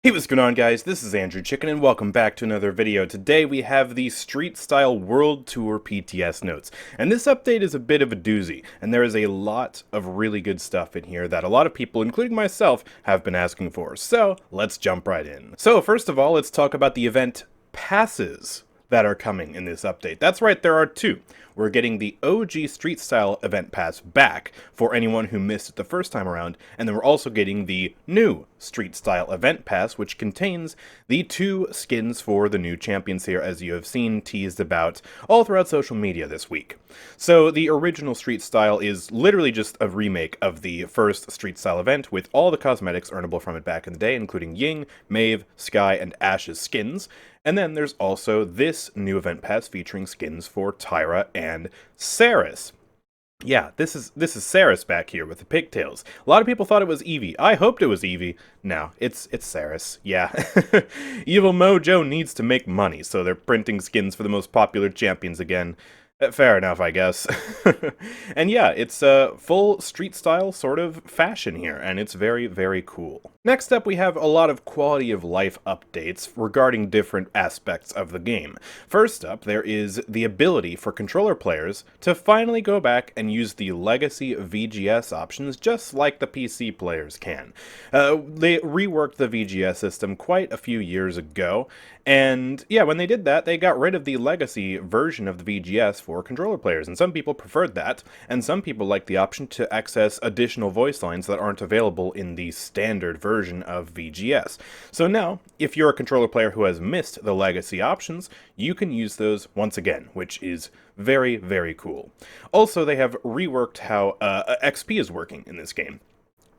Hey, what's going on, guys? This is AndrewChicken, and welcome back to another video. Today we have the Street Style World Tour PTS Notes, and this update is a bit of a doozy, and there is a lot of really good stuff in here that a lot of people, including myself, have been asking for. So, let's jump right in. So, first of all, let's talk about the event passes that are coming in this update. That's right, there are two. We're getting the OG Street Style event pass back for anyone who missed it the first time around, and then we're also getting the new Street Style event pass, which contains the two skins for the new champions here, as you have seen teased about all throughout social media this week. So the original Street Style is literally just a remake of the first Street Style event, with all the cosmetics earnable from it back in the day, including Ying, Maeve, Sky, and Ash's skins. And then there's also this new event pass featuring skins for Tyra and Seris. Yeah, this is Seris back here with the pigtails. A lot of people thought it was Eevee. I hoped it was Eevee. No, it's Seris. Yeah. Evil Mojo needs to make money, so they're printing skins for the most popular champions again. Fair enough, I guess. And yeah, it's a full street style sort of fashion here, and it's very, very cool. Next up, we have a lot of quality of life updates regarding different aspects of the game. First up, there is the ability for controller players to finally go back and use the legacy VGS options just like the PC players can. They reworked the VGS system quite a few years ago, and yeah, when they did that, they got rid of the legacy version of the VGS for controller players, and some people preferred that, and some people like the option to access additional voice lines that aren't available in the standard version of VGS. So now, if you're a controller player who has missed the legacy options, you can use those once again, which is very, very cool. Also, they have reworked how XP is working in this game.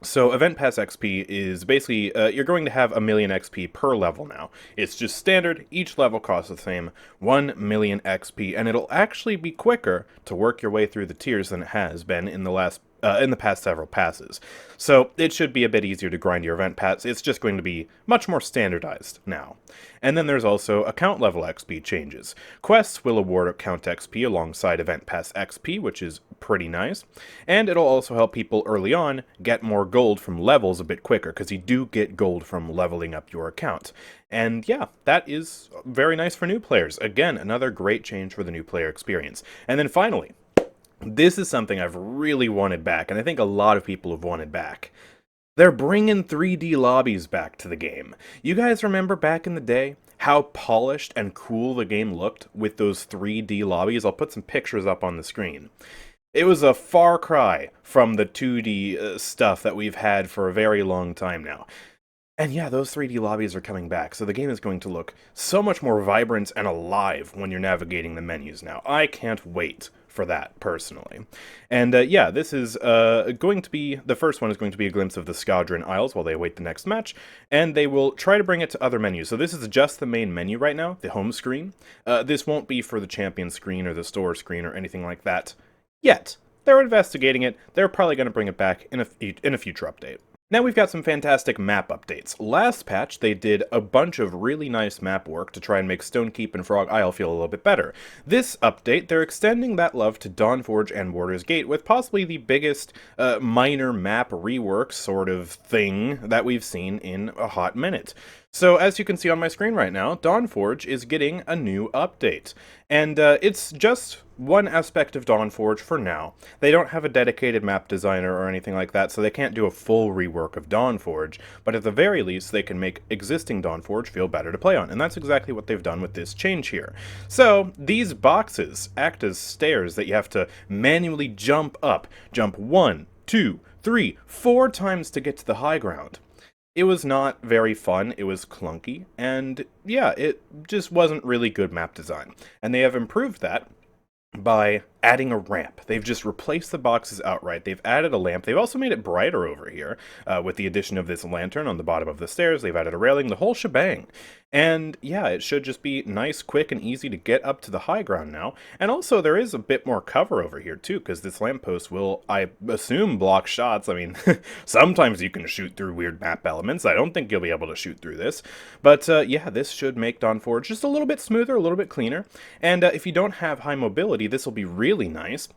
So Event Pass XP is basically, you're going to have 1,000,000 XP per level now. It's just standard, each level costs the same, 1,000,000 XP, and it'll actually be quicker to work your way through the tiers than it has been in the past several passes. So it should be a bit easier to grind your event pass. It's just going to be much more standardized now. And then there's also account level XP changes. Quests will award account XP alongside event pass XP, which is pretty nice. And it'll also help people early on get more gold from levels a bit quicker, because you do get gold from leveling up your account. And yeah, that is very nice for new players. Again, another great change for the new player experience. And then finally, this is something I've really wanted back, and I think a lot of people have wanted back. They're bringing 3D lobbies back to the game. You guys remember back in the day how polished and cool the game looked with those 3D lobbies? I'll put some pictures up on the screen. It was a far cry from the 2D stuff that we've had for a very long time now. And yeah, those 3D lobbies are coming back, so the game is going to look so much more vibrant and alive when you're navigating the menus now. I can't wait for that, personally. And yeah, this is going to be, the first one is going to be a glimpse of the Squadron Isles while they await the next match, and they will try to bring it to other menus. So this is just the main menu right now, the home screen. This won't be for the champion screen or the store screen or anything like that yet. They're investigating it. They're probably going to bring it back in a future update. Now we've got some fantastic map updates. Last patch, they did a bunch of really nice map work to try and make Stonekeep and Frog Isle feel a little bit better. This update, they're extending that love to Dawnforge and Warder's Gate with possibly the biggest minor map rework sort of thing that we've seen in a hot minute. So as you can see on my screen right now, Dawnforge is getting a new update. And it's just one aspect of Dawnforge for now. They don't have a dedicated map designer or anything like that, so they can't do a full rework of Dawnforge, but at the very least, they can make existing Dawnforge feel better to play on, and that's exactly what they've done with this change here. So, these boxes act as stairs that you have to manually jump up. Jump 1, 2, 3, 4 times to get to the high ground. It was not very fun, it was clunky, and yeah, it just wasn't really good map design. And they have improved that by adding a ramp. They've just replaced the boxes outright. They've added a lamp. They've also made it brighter over here with the addition of this lantern on the bottom of the stairs. They've added a railing, the whole shebang. And yeah, it should just be nice, quick, and easy to get up to the high ground now. And also, there is a bit more cover over here too, because this lamppost will, I assume, block shots. I mean, sometimes you can shoot through weird map elements. I don't think you'll be able to shoot through this. But yeah, this should make Dawnforge just a little bit smoother, a little bit cleaner. And if you don't have high mobility, this will be really nice.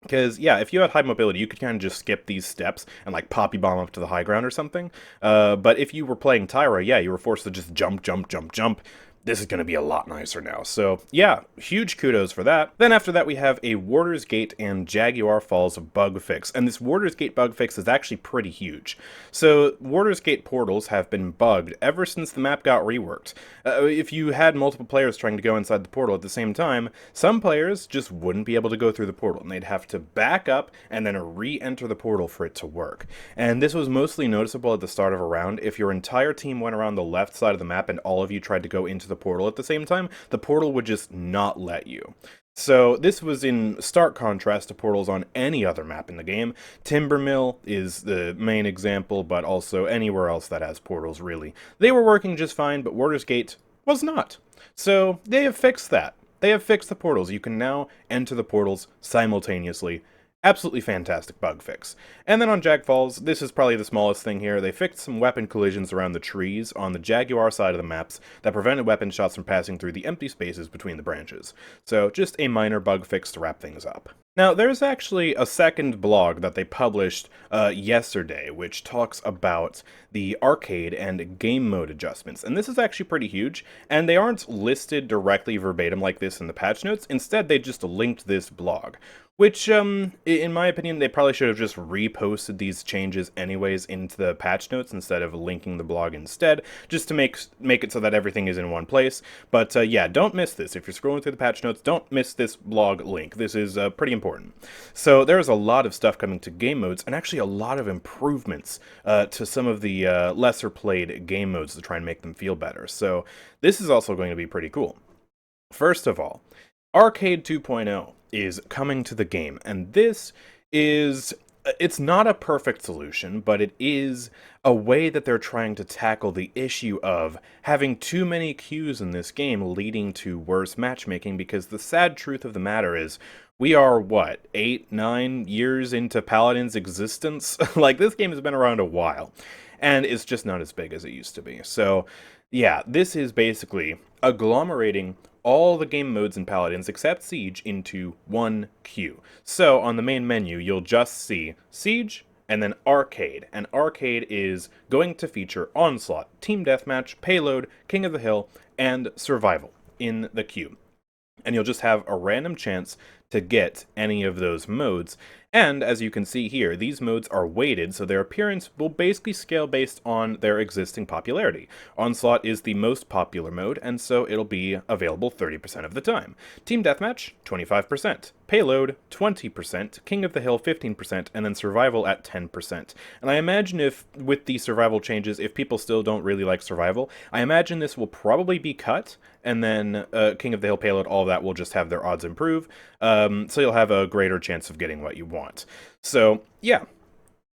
Because, yeah, if you had high mobility, you could kind of just skip these steps and, like, poppy bomb up to the high ground or something. But if you were playing Tyra, yeah, you were forced to just jump, jump, jump, jump. This is going to be a lot nicer now. So, yeah, huge kudos for that. Then after that, we have a Warder's Gate and Jaguar Falls bug fix. And this Warder's Gate bug fix is actually pretty huge. So, Warder's Gate portals have been bugged ever since the map got reworked. If you had multiple players trying to go inside the portal at the same time, some players just wouldn't be able to go through the portal, and they'd have to back up and then re-enter the portal for it to work. And this was mostly noticeable at the start of a round. If your entire team went around the left side of the map and all of you tried to go into the portal at the same time, the portal would just not let you. So this was in stark contrast to portals on any other map in the game. Timbermill is the main example, but also anywhere else that has portals, really. They were working just fine, but Warder's Gate was not. So they have fixed that. They have fixed the portals. You can now enter the portals simultaneously. Absolutely fantastic bug fix. And then on Jag Falls, this is probably the smallest thing here. They fixed some weapon collisions around the trees on the Jaguar side of the maps that prevented weapon shots from passing through the empty spaces between the branches. So just a minor bug fix to wrap things up. Now, there's actually a second blog that they published yesterday, which talks about the arcade and game mode adjustments. And this is actually pretty huge, and they aren't listed directly verbatim like this in the patch notes. Instead, they just linked this blog, which, in my opinion, they probably should have just reposted these changes anyways into the patch notes instead of linking the blog instead, just to make it so that everything is in one place. But yeah, don't miss this. If you're scrolling through the patch notes, don't miss this blog link. This is pretty important. So there's a lot of stuff coming to game modes, and actually a lot of improvements to some of the lesser played game modes to try and make them feel better. So this is also going to be pretty cool. First of all, Arcade 2.0 is coming to the game, and this is, it's not a perfect solution, but it is a way that they're trying to tackle the issue of having too many queues in this game leading to worse matchmaking, because the sad truth of the matter is, we are, what, 8-9 years into Paladins' existence? Like, this game has been around a while, and it's just not as big as it used to be. So, yeah, this is basically agglomerating all the game modes in Paladins except Siege into one queue. So on the main menu, you'll just see Siege and then Arcade. And Arcade is going to feature Onslaught, Team Deathmatch, Payload, King of the Hill, and Survival in the queue. And you'll just have a random chance to get any of those modes. And as you can see here, these modes are weighted, so their appearance will basically scale based on their existing popularity. Onslaught is the most popular mode, and so it'll be available 30% of the time. Team Deathmatch, 25%. Payload, 20%, King of the Hill, 15%, and then Survival at 10%. And I imagine if, with the Survival changes, if people still don't really like Survival, I imagine this will probably be cut, and then King of the Hill, Payload, all of that will just have their odds improve, so you'll have a greater chance of getting what you want. So, yeah.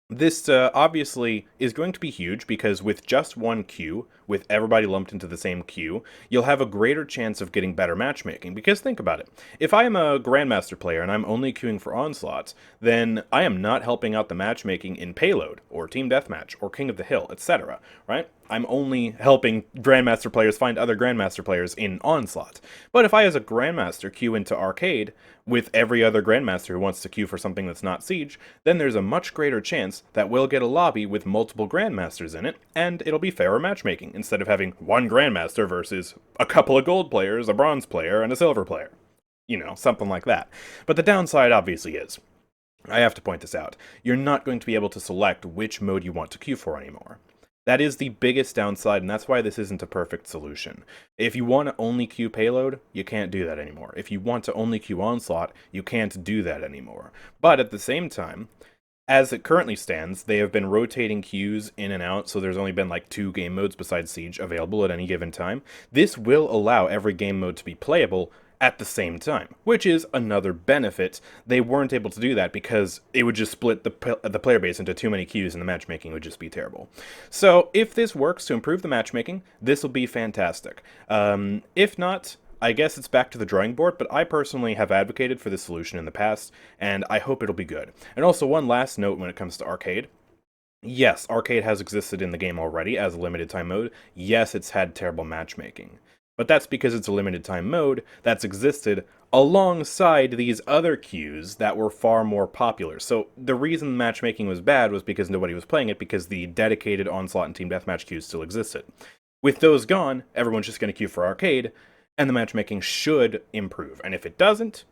This obviously is going to be huge because with just one queue, with everybody lumped into the same queue, you'll have a greater chance of getting better matchmaking. Because think about it, if I am a Grandmaster player and I'm only queuing for Onslaughts, then I am not helping out the matchmaking in Payload, or Team Deathmatch, or King of the Hill, etc., right? I'm only helping Grandmaster players find other Grandmaster players in Onslaught. But if I, as a Grandmaster, queue into Arcade with every other Grandmaster who wants to queue for something that's not Siege, then there's a much greater chance that we'll get a lobby with multiple Grandmasters in it, and it'll be fairer matchmaking, instead of having one Grandmaster versus a couple of gold players, a bronze player, and a silver player. You know, something like that. But the downside obviously is, I have to point this out, you're not going to be able to select which mode you want to queue for anymore. That is the biggest downside, and that's why this isn't a perfect solution. If you want to only queue Payload, you can't do that anymore. If you want to only queue Onslaught, you can't do that anymore. But at the same time, as it currently stands, they have been rotating queues in and out, so there's only been like 2 game modes besides Siege available at any given time. This will allow every game mode to be playable at the same time, which is another benefit. They weren't able to do that because it would just split the player base into too many queues and the matchmaking would just be terrible. So if this works to improve the matchmaking, this will be fantastic. If not, I guess it's back to the drawing board, but I personally have advocated for this solution in the past, and I hope it'll be good. And also one last note when it comes to Arcade. Yes, Arcade has existed in the game already as a limited time mode. Yes, it's had terrible matchmaking. but that's because it's a limited time mode that's existed alongside these other queues that were far more popular. So the reason matchmaking was bad was because nobody was playing it, because the dedicated Onslaught and Team Deathmatch queues still existed. With those gone, everyone's just going to queue for arcade, and the matchmaking should improve. And if it doesn't,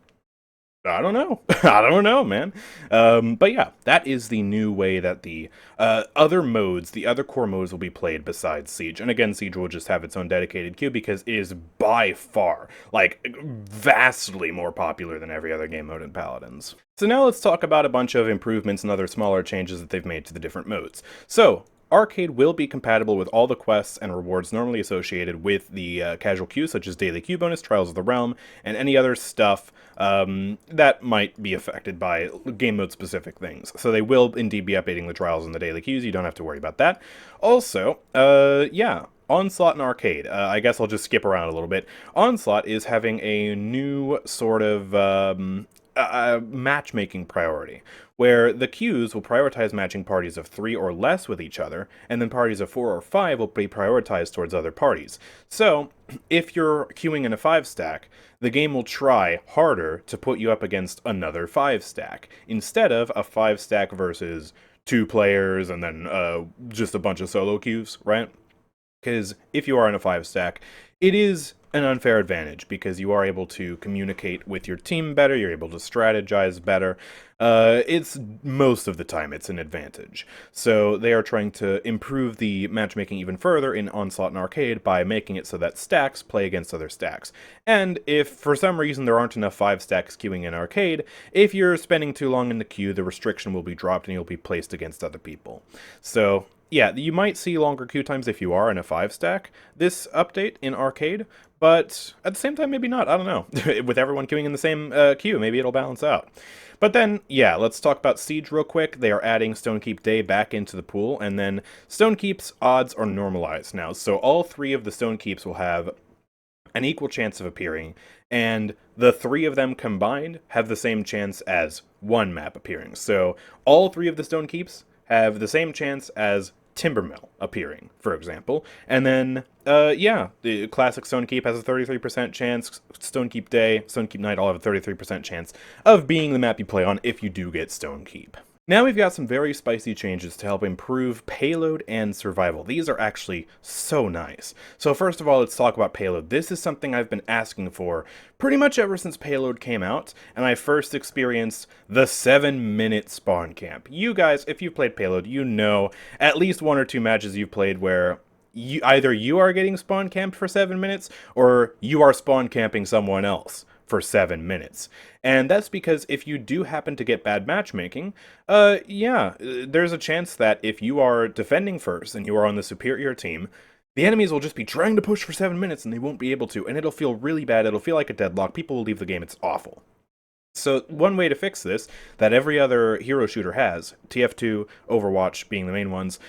I don't know. I don't know, man. But yeah, that is the new way that the other modes, the other core modes will be played besides Siege. And again, Siege will just have its own dedicated queue because it is by far, like, vastly more popular than every other game mode in Paladins. So now let's talk about a bunch of improvements and other smaller changes that they've made to the different modes. So, Arcade will be compatible with all the quests and rewards normally associated with the casual queue, such as Daily Queue Bonus, Trials of the Realm, and any other stuff that might be affected by game mode specific things. So they will indeed be updating the Trials and the Daily Queues, you don't have to worry about that. Also, yeah, Onslaught and Arcade. I guess I'll just skip around a little bit. Onslaught is having a new sort of matchmaking priority, where the queues will prioritize matching parties of 3 or less with each other, and then parties of 4 or 5 will be prioritized towards other parties. So, if you're queuing in a 5 stack, the game will try harder to put you up against another 5 stack, instead of a 5 stack versus 2 players and then just a bunch of solo queues, right? Because if you are in a 5 stack, it is an unfair advantage because you are able to communicate with your team better, you're able to strategize better. It's most of the time it's an advantage. So they are trying to improve the matchmaking even further in Onslaught and Arcade by making it so that stacks play against other stacks. And if for some reason there aren't enough 5 stacks queuing in Arcade, if you're spending too long in the queue, the restriction will be dropped and you'll be placed against other people. So yeah, you might see longer queue times if you are in a 5 stack this update in Arcade, but at the same time, maybe not. I don't know. With everyone queuing in the same queue, maybe it'll balance out. But then, yeah, let's talk about Siege real quick. They are adding Stonekeep Day back into the pool, and then Stonekeep's odds are normalized now. So all 3 of the Stonekeeps will have an equal chance of appearing, and the 3 of them combined have the same chance as 1 map appearing. So all 3 of the Stonekeeps have the same chance as Timbermill appearing, for example. And then, yeah, the classic Stonekeep has a 33% chance, Stonekeep Day, Stonekeep Night all have a 33% chance of being the map you play on if you do get Stonekeep. Now we've got some very spicy changes to help improve payload and survival. These are actually so nice. So first of all, let's talk about payload. This is something I've been asking for pretty much ever since Payload came out, and I first experienced the 7-minute spawn camp. You guys, if you've played Payload, you know at least 1 or 2 matches you've played where either you are getting spawn camped for 7 minutes, or you are spawn camping someone else for 7 minutes. And that's because if you do happen to get bad matchmaking, yeah, there's a chance that if you are defending first and you are on the superior team, the enemies will just be trying to push for 7 minutes and they won't be able to, and it'll feel really bad, it'll feel like a deadlock, people will leave the game, it's awful. So one way to fix this, that every other hero shooter has, TF2, Overwatch being the main ones,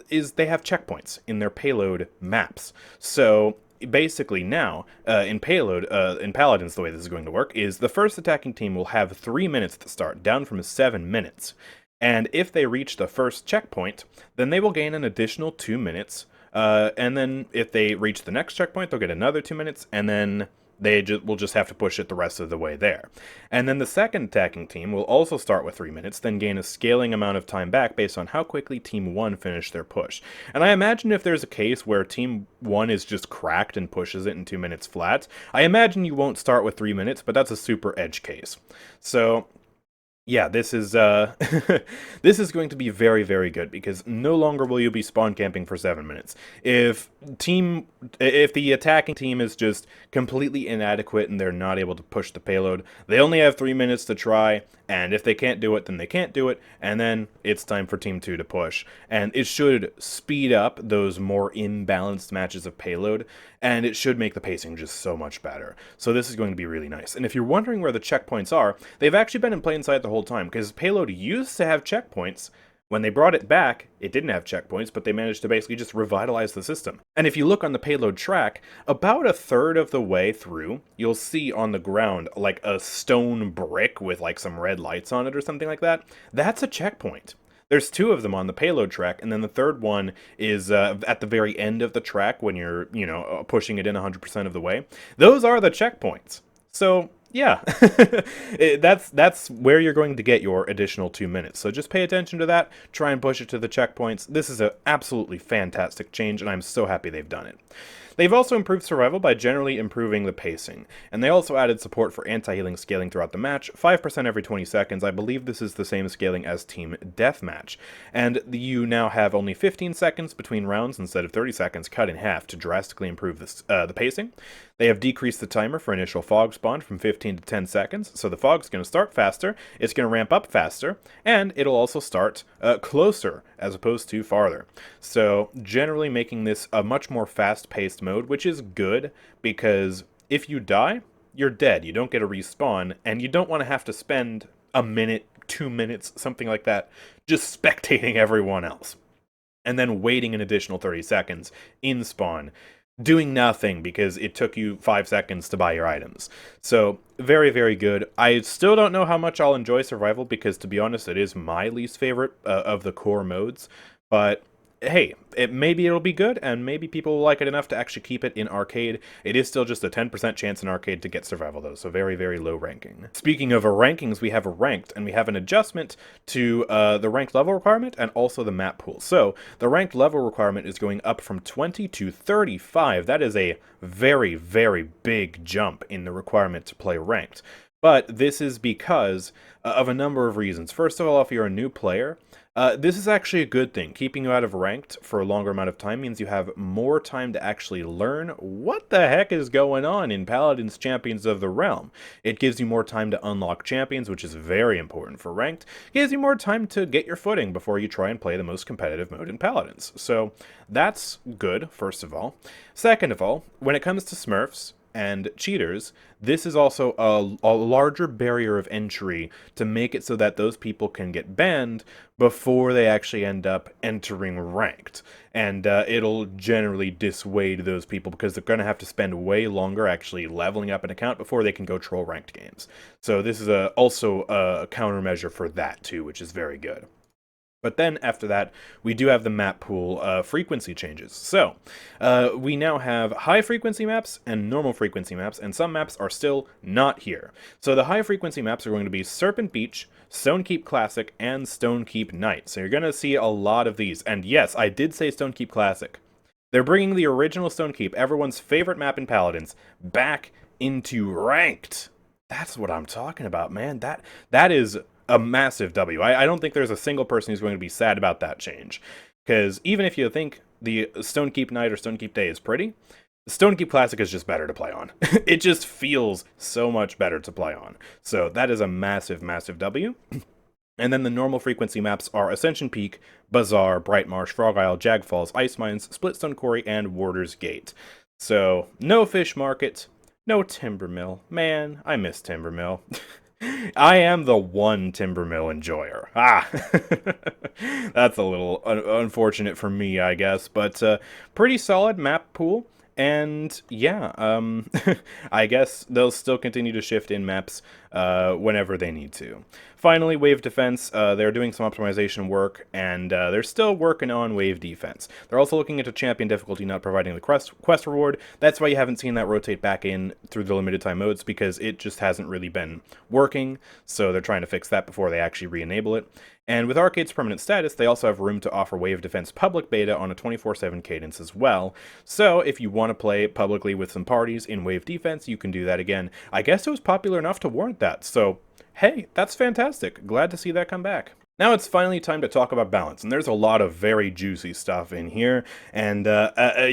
is they have checkpoints in their payload maps. So basically now, in Payload, in Paladins, the way this is going to work is the first attacking team will have 3 minutes at the start, down from 7 minutes. And if they reach the first checkpoint, then they will gain an additional 2 minutes. And then if they reach the next checkpoint, they'll get another 2 minutes, and then they will just have to push it the rest of the way there. And then the second attacking team will also start with 3 minutes, then gain a scaling amount of time back based on how quickly Team 1 finished their push. And I imagine if there's a case where Team 1 is just cracked and pushes it in 2 minutes flat, I imagine you won't start with 3 minutes, but that's a super edge case. So yeah, this is this is going to be very, very good, because no longer will you be spawn camping for 7 minutes. If the attacking team is just completely inadequate and they're not able to push the payload, they only have 3 minutes to try, and if they can't do it, then they can't do it, and then it's time for Team 2 to push. And it should speed up those more imbalanced matches of payload, and it should make the pacing just so much better. So this is going to be really nice. And if you're wondering where the checkpoints are, they've actually been in plain sight the whole time, because Payload used to have checkpoints. When they brought it back, it didn't have checkpoints, but they managed to basically just revitalize the system. And if you look on the Payload track, about a third of the way through, you'll see on the ground like a stone brick with like some red lights on it or something like that. That's a checkpoint. There's two of them on the Payload track, and then the third one is at the very end of the track when you're, pushing it in 100% of the way. Those are the checkpoints. So, yeah, that's where you're going to get your additional 2 minutes. So just pay attention to that, try and push it to the checkpoints. This is an absolutely fantastic change, and I'm so happy they've done it. They've also improved survival by generally improving the pacing, and they also added support for anti-healing scaling throughout the match, 5% every 20 seconds. I believe this is the same scaling as Team Deathmatch, and you now have only 15 seconds between rounds instead of 30 seconds, cut in half to drastically improve the pacing. They have decreased the timer for initial fog spawn from 15 to 10 seconds, so the fog's going to start faster, it's going to ramp up faster, and it'll also start closer as opposed to farther. So generally making this a much more fast-paced mode, which is good because if you die, you're dead. You don't get a respawn, and you don't want to have to spend a minute, 2 minutes, something like that, just spectating everyone else. And then waiting an additional 30 seconds in spawn, doing nothing because it took you 5 seconds to buy your items. So, very, very good. I still don't know how much I'll enjoy survival because, to be honest, it is my least favorite of the core modes. But hey, maybe it'll be good, and maybe people will like it enough to actually keep it in arcade. It is still just a 10% chance in arcade to get survival, though, so very, very low ranking. Speaking of rankings, we have a ranked, and we have an adjustment to the ranked level requirement and also the map pool. So the ranked level requirement is going up from 20 to 35. That is a very, very big jump in the requirement to play ranked. But this is because of a number of reasons. First of all, if you're a new player, this is actually a good thing. Keeping you out of ranked for a longer amount of time means you have more time to actually learn what the heck is going on in Paladins Champions of the Realm. It gives you more time to unlock champions, which is very important for ranked. It gives you more time to get your footing before you try and play the most competitive mode in Paladins. So that's good, first of all. Second of all, when it comes to Smurfs and cheaters, this is also a larger barrier of entry to make it so that those people can get banned before they actually end up entering ranked. And it'll generally dissuade those people because they're going to have to spend way longer actually leveling up an account before they can go troll ranked games. So this is also a countermeasure for that too, which is very good. But then after that, we do have the map pool frequency changes. So we now have high frequency maps and normal frequency maps, and some maps are still not here. So the high frequency maps are going to be Serpent Beach, Stonekeep Classic, and Stonekeep Night. So you're going to see a lot of these. And yes, I did say Stonekeep Classic. They're bringing the original Stonekeep, everyone's favorite map in Paladins, back into ranked. That's what I'm talking about, man. That is a massive W. I don't think there's a single person who's going to be sad about that change. Because even if you think the Stonekeep Night or Stonekeep Day is pretty, Stonekeep Classic is just better to play on. It just feels so much better to play on. So that is a massive, massive W. And then the normal frequency maps are Ascension Peak, Bazaar, Bright Marsh, Frog Isle, Jag Falls, Ice Mines, Splitstone Quarry, and Warder's Gate. So no Fish Market, no Timber Mill. Man, I miss Timber Mill. I am the one Timber Mill enjoyer. That's a little unfortunate for me, I guess, but pretty solid map pool. And yeah, I guess they'll still continue to shift in maps whenever they need to. Finally, wave defense. They're doing some optimization work, and they're still working on wave defense. They're also looking into champion difficulty not providing the quest reward. That's why you haven't seen that rotate back in through the limited time modes, because it just hasn't really been working. So they're trying to fix that before they actually re-enable it. And with Arcade's permanent status, they also have room to offer Wave Defense public beta on a 24/7 cadence as well. So if you want to play publicly with some parties in Wave Defense, you can do that again. I guess it was popular enough to warrant that, so hey, that's fantastic. Glad to see that come back. Now it's finally time to talk about balance, and there's a lot of very juicy stuff in here, and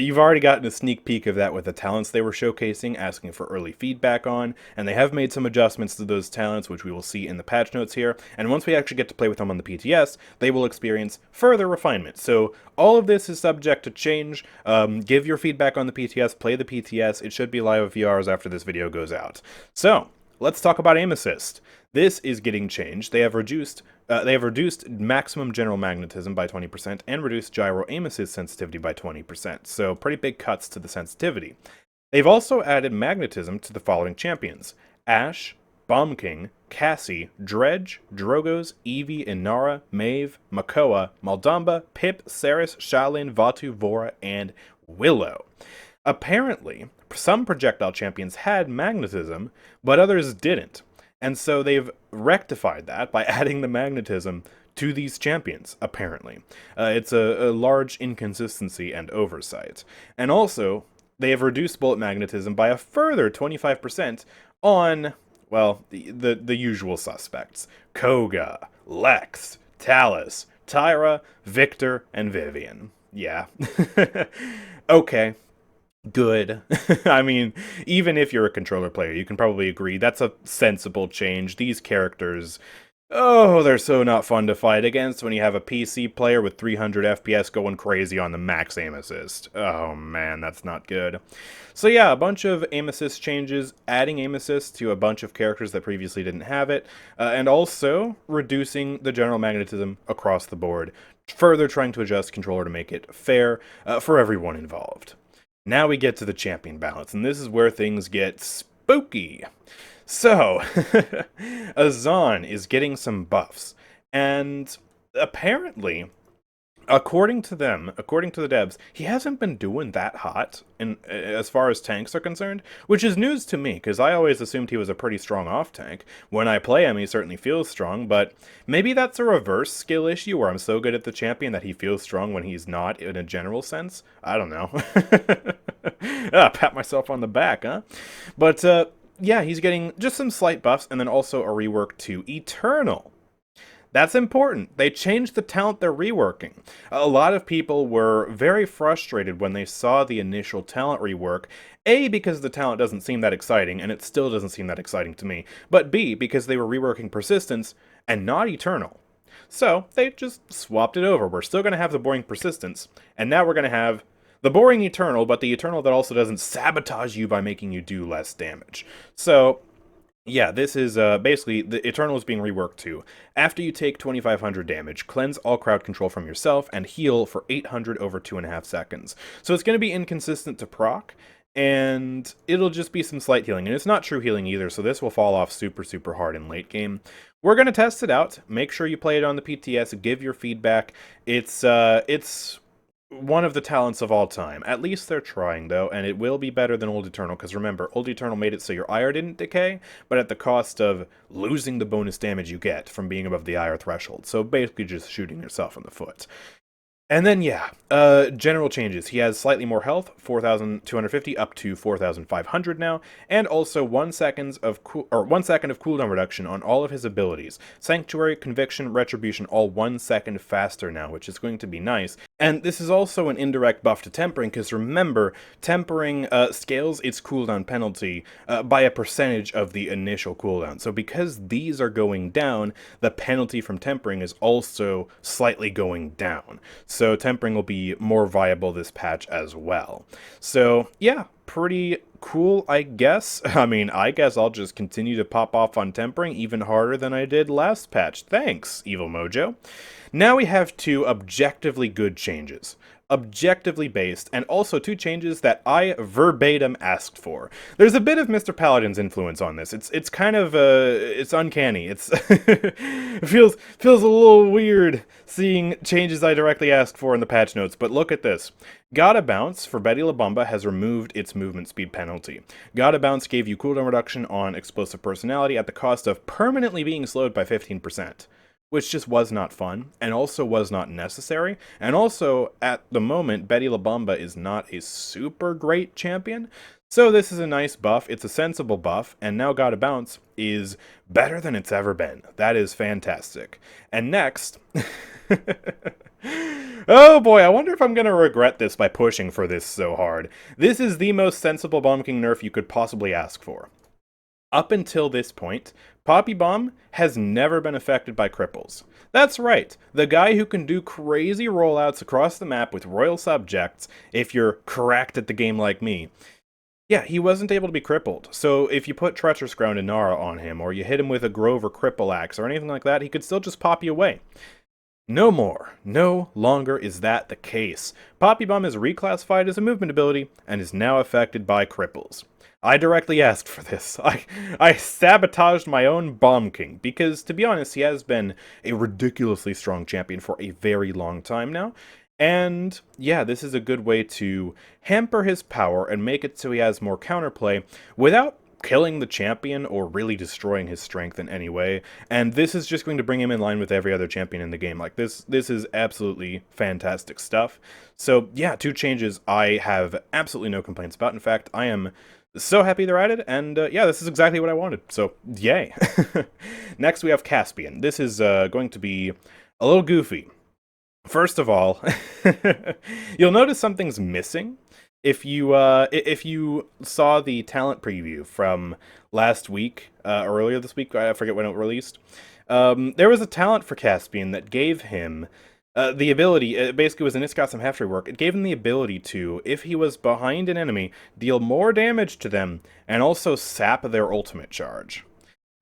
you've already gotten a sneak peek of that with the talents they were showcasing, asking for early feedback on, and they have made some adjustments to those talents, which we will see in the patch notes here, and once we actually get to play with them on the PTS, they will experience further refinement. So all of this is subject to change. Give your feedback on the PTS, play the PTS, it should be live a few hours after this video goes out. So, let's talk about aim assist. This is getting changed. They have reduced maximum general magnetism by 20% and reduced gyro aim assist sensitivity by 20%. So pretty big cuts to the sensitivity. They've also added magnetism to the following champions: Ashe, Bomb King, Cassie, Dredge, Drogos, Eevee, Inara, Maeve, Makoa, Maldamba, Pip, Seris, Shaolin, Vatu, Vora, and Willo. Apparently, some projectile champions had magnetism, but others didn't. And so they've rectified that by adding the magnetism to these champions, apparently. It's a large inconsistency and oversight. And also, they have reduced bullet magnetism by a further 25% on, well, the usual suspects. Koga, Lex, Talus, Tyra, Viktor, and Vivian. Yeah. Okay. Good. I mean, even if you're a controller player, you can probably agree that's a sensible change. These characters, oh, they're so not fun to fight against when you have a PC player with 300 FPS going crazy on the max aim assist. Oh man, that's not good. So yeah, a bunch of aim assist changes, adding aim assist to a bunch of characters that previously didn't have it, and also reducing the general magnetism across the board, further trying to adjust controller to make it fair for everyone involved. Now we get to the champion balance, and this is where things get spooky. So, Azaan is getting some buffs, and apparently, according to the devs, he hasn't been doing that hot as far as tanks are concerned, which is news to me, because I always assumed he was a pretty strong off-tank. When I play him, he certainly feels strong, but maybe that's a reverse skill issue where I'm so good at the champion that he feels strong when he's not in a general sense. I don't know. Pat myself on the back, huh? But, yeah, he's getting just some slight buffs, and then also a rework to Eternal. That's important. They changed the talent they're reworking. A lot of people were very frustrated when they saw the initial talent rework. A, because the talent doesn't seem that exciting, and it still doesn't seem that exciting to me. But B, because they were reworking Persistence and not Eternal. So, they just swapped it over. We're still going to have the boring Persistence, and now we're going to have the boring Eternal, but the Eternal that also doesn't sabotage you by making you do less damage. So, yeah, this is basically, the Eternal is being reworked too. After you take 2500 damage, cleanse all crowd control from yourself, and heal for 800 over 2.5 seconds. So it's going to be inconsistent to proc, and it'll just be some slight healing. And it's not true healing either, so this will fall off super, super hard in late game. We're going to test it out. Make sure you play it on the PTS, give your feedback. It's one of the talents of all time. At least they're trying, though, and it will be better than Old Eternal, because remember, Old Eternal made it so your ire didn't decay, but at the cost of losing the bonus damage you get from being above the ire threshold, so basically just shooting yourself in the foot. And then, yeah, general changes. He has slightly more health, 4,250 up to 4,500 now, and also 1 second of cooldown reduction on all of his abilities. Sanctuary, Conviction, Retribution, all 1 second faster now, which is going to be nice. And this is also an indirect buff to Tempering, because remember, Tempering scales its cooldown penalty by a percentage of the initial cooldown. So because these are going down, the penalty from Tempering is also slightly going down. So Tempering will be more viable this patch as well. So yeah, pretty cool, I guess. I mean, I guess I'll just continue to pop off on Tempering even harder than I did last patch. Thanks, Evil Mojo. Now we have two objectively good changes. Objectively based, and also two changes that I verbatim asked for. There's a bit of Mr. Paladin's influence on this. It's kind of it's uncanny. It's it feels a little weird seeing changes I directly asked for in the patch notes. But look at this. Gotta Bounce for Betty La Bamba has removed its movement speed penalty. Gotta Bounce gave you cooldown reduction on Explosive Personality at the cost of permanently being slowed by 15%. Which just was not fun, and also was not necessary. And also, at the moment, Betty La Bamba is not a super great champion. So this is a nice buff, it's a sensible buff, and now Gotta Bounce is better than it's ever been. That is fantastic. And next... Oh boy, I wonder if I'm going to regret this by pushing for this so hard. This is the most sensible Bomb King nerf you could possibly ask for. Up until this point, Poppy Bomb has never been affected by cripples. That's right, the guy who can do crazy rollouts across the map with royal subjects, if you're correct at the game like me. Yeah, he wasn't able to be crippled, so if you put Treacherous Ground and Nara on him, or you hit him with a Grove or Cripple Axe or anything like that, he could still just pop you away. No more. No longer is that the case. Poppy Bomb is reclassified as a movement ability and is now affected by cripples. I directly asked for this. I sabotaged my own Bomb King, because, to be honest, he has been a ridiculously strong champion for a very long time now. And, yeah, this is a good way to hamper his power and make it so he has more counterplay without killing the champion or really destroying his strength in any way. And this is just going to bring him in line with every other champion in the game. Like, this is absolutely fantastic stuff. So, yeah, 2 changes I have absolutely no complaints about. In fact, I am so happy they're added, and yeah, this is exactly what I wanted, so yay. Next we have Caspian. This is going to be a little goofy. First of all, you'll notice something's missing. If you saw the talent preview from last week, earlier this week, I forget when it released, there was a talent for Caspian that gave him the ability, it basically was an It's Got Some Heft Rework, it gave him the ability to, if he was behind an enemy, deal more damage to them, and also sap their ultimate charge.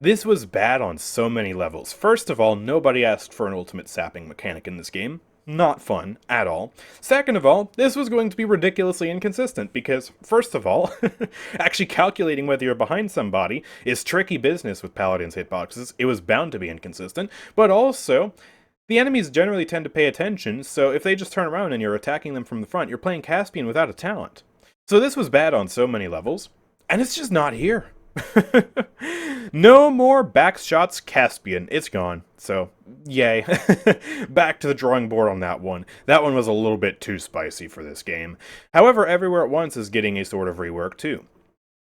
This was bad on so many levels. First of all, nobody asked for an ultimate sapping mechanic in this game. Not fun, at all. Second of all, this was going to be ridiculously inconsistent, because, first of all, actually calculating whether you're behind somebody is tricky business with Paladins hitboxes. It was bound to be inconsistent, but also, the enemies generally tend to pay attention, so if they just turn around and you're attacking them from the front, you're playing Caspian without a talent. So this was bad on so many levels, and it's just not here. No more back shots Caspian. It's gone. So, yay. Back to the drawing board on that one. That one was a little bit too spicy for this game. However, Everywhere at Once is getting a sort of rework too.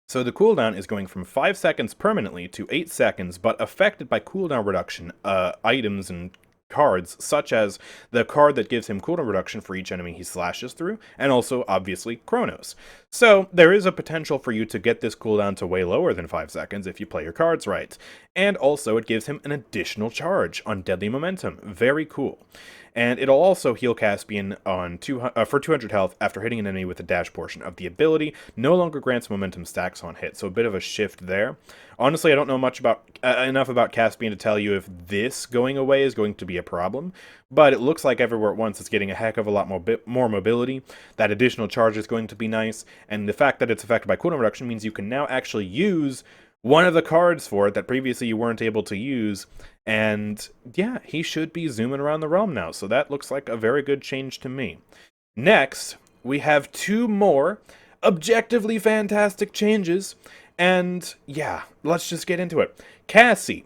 So the cooldown is going from 5 seconds permanently to 8 seconds, but affected by cooldown reduction items and cards, such as the card that gives him cooldown reduction for each enemy he slashes through, and also, obviously, Chronos. So, there is a potential for you to get this cooldown to way lower than 5 seconds if you play your cards right. And also, it gives him an additional charge on Deadly Momentum. Very cool. And it'll also heal Caspian on for 200 health after hitting an enemy with a dash portion of the ability. No longer grants momentum stacks on hit, so a bit of a shift there. Honestly, I don't know much about enough about Caspian to tell you if this going away is going to be a problem, but it looks like Everywhere at Once is getting a heck of a lot more mobility. That additional charge is going to be nice, and the fact that it's affected by cooldown reduction means you can now actually use one of the cards for it that previously you weren't able to use, and yeah, he should be zooming around the realm now, so that looks like a very good change to me. Next, we have 2 more objectively fantastic changes, and yeah, let's just get into it. Cassie.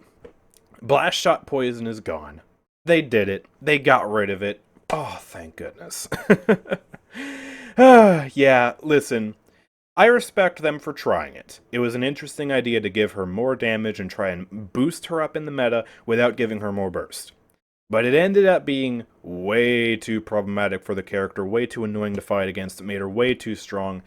Blast Shot Poison is gone. They did it. They got rid of it. Oh, thank goodness. Yeah, listen. I respect them for trying it. It was an interesting idea to give her more damage and try and boost her up in the meta without giving her more burst. But it ended up being way too problematic for the character, way too annoying to fight against, it made her way too strong,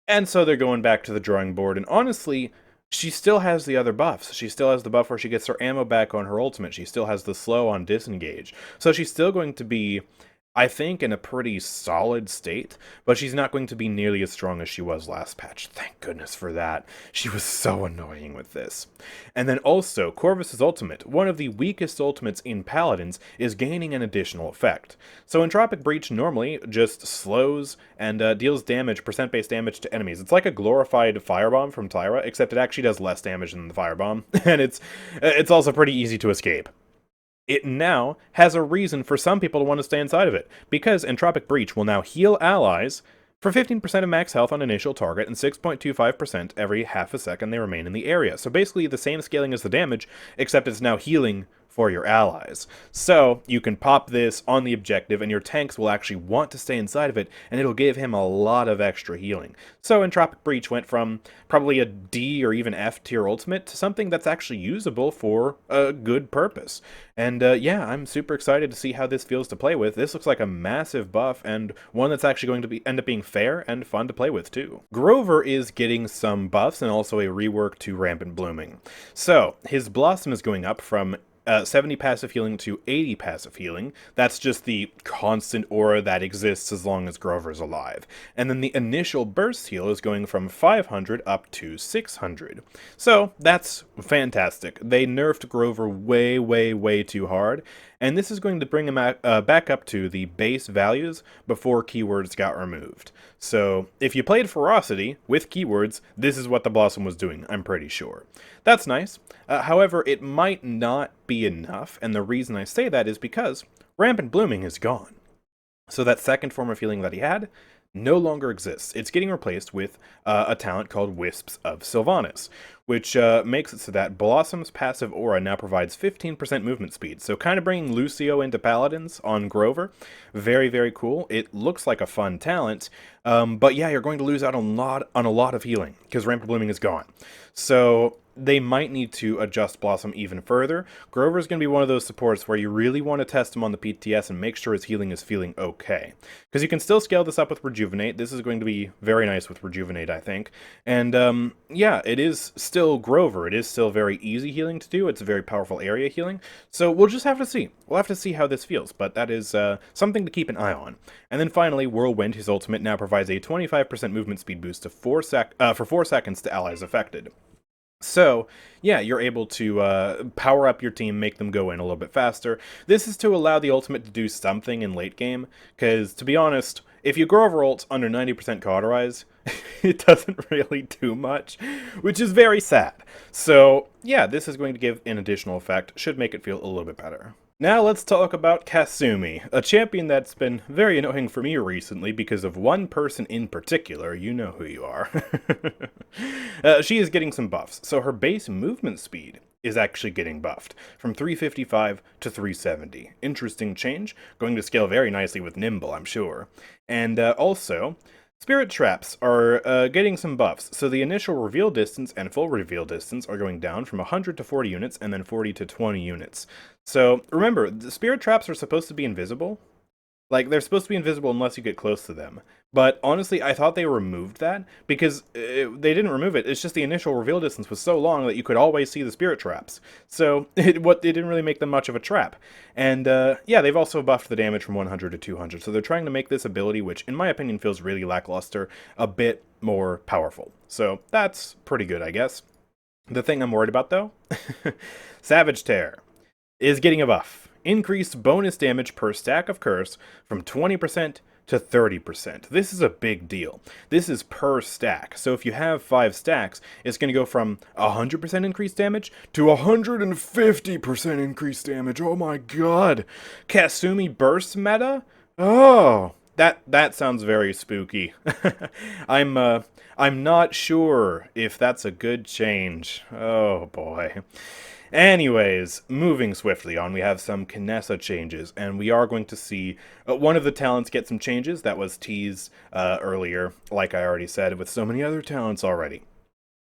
and so they're going back to the drawing board, and honestly, she still has the other buffs. She still has the buff where she gets her ammo back on her ultimate. She still has the slow on disengage. So she's still going to be, I think, in a pretty solid state, but she's not going to be nearly as strong as she was last patch. Thank goodness for that. She was so annoying with this. And then also, Corvus' ultimate, one of the weakest ultimates in Paladins, is gaining an additional effect. So Entropic Breach normally just slows and deals damage, percent-based damage to enemies. It's like a glorified Firebomb from Tyra, except it actually does less damage than the Firebomb, and it's also pretty easy to escape. It now has a reason for some people to want to stay inside of it, because Entropic Breach will now heal allies for 15% of max health on initial target and 6.25% every half a second they remain in the area. So basically the same scaling as the damage, except it's now healing for your allies. So you can pop this on the objective and your tanks will actually want to stay inside of it, and it'll give him a lot of extra healing. So Entropic Breach went from probably a D or even F tier ultimate to something that's actually usable for a good purpose. And yeah, I'm super excited to see how this feels to play with. This looks like a massive buff, and one that's actually going to end up being fair and fun to play with too. Grover is getting some buffs and also a rework to Rampant Blooming. So his Blossom is going up from 70 passive healing to 80 passive healing. That's just the constant aura that exists as long as Grover's alive. And then the initial burst heal is going from 500 up to 600. So that's fantastic. They nerfed Grover way, way, way too hard. and this is going to bring him back up to the base values before keywords got removed. So if you played Ferocity with keywords, this is what the Blossom was doing, I'm pretty sure. That's nice. However, it might not be enough, and the reason I say that is because Rampant Blooming is gone. So that second form of healing that he had no longer exists. It's getting replaced with a talent called Wisps of Sylvanas, which makes it so that Blossom's passive aura now provides 15% movement speed. So kind of bringing Lucio into Paladins on Grover. Very, very cool. It looks like a fun talent, but yeah, you're going to lose out on a lot of healing because Rampant Blooming is gone. So they might need to adjust Blossom even further. Grover's going to be one of those supports where you really want to test him on the PTS and make sure his healing is feeling okay. Because you can still scale this up with Rejuvenate. This is going to be very nice with Rejuvenate, I think. And yeah, it is still Grover. It is still very easy healing to do. It's a very powerful area healing. So we'll just have to see. We'll have to see how this feels, but that is something to keep an eye on. And then finally, Whirlwind, his ultimate, now provides a 25% movement speed boost to for 4 seconds to allies affected. So, yeah, you're able to power up your team, make them go in a little bit faster. This is to allow the ultimate to do something in late game, because, to be honest, if you Grover ult under 90% cauterize, it doesn't really do much, which is very sad. So, yeah, this is going to give an additional effect, should make it feel a little bit better. Now let's talk about Kasumi, a champion that's been very annoying for me recently because of one person in particular. You know who you are. She is getting some buffs, so her base movement speed is actually getting buffed from 355 to 370. Interesting change, going to scale very nicely with Nimble, I'm sure. And also, Spirit Traps are getting some buffs, so the initial reveal distance and full reveal distance are going down from 100 to 40 units and then 40 to 20 units. So remember, the Spirit Traps are supposed to be invisible. Like, they're supposed to be invisible unless you get close to them. But honestly, I thought they removed that because they didn't remove it. It's just the initial reveal distance was so long that you could always see the Spirit Traps. So it didn't really make them much of a trap. And yeah, they've also buffed the damage from 100 to 200. So they're trying to make this ability, which in my opinion feels really lackluster, a bit more powerful. So that's pretty good, I guess. The thing I'm worried about, though, Savage Tear is getting a buff. Increased bonus damage per stack of curse from 20% to 30%. This is a big deal. This is per stack. So if you have 5 stacks, it's going to go from 100% increased damage to 150% increased damage. Oh my god. Kasumi burst meta? Oh, that sounds very spooky. I'm not sure if that's a good change. Oh boy. Anyways, moving swiftly on, we have some Kinessa changes, and we are going to see one of the talents get some changes that was teased earlier, like I already said, with so many other talents already.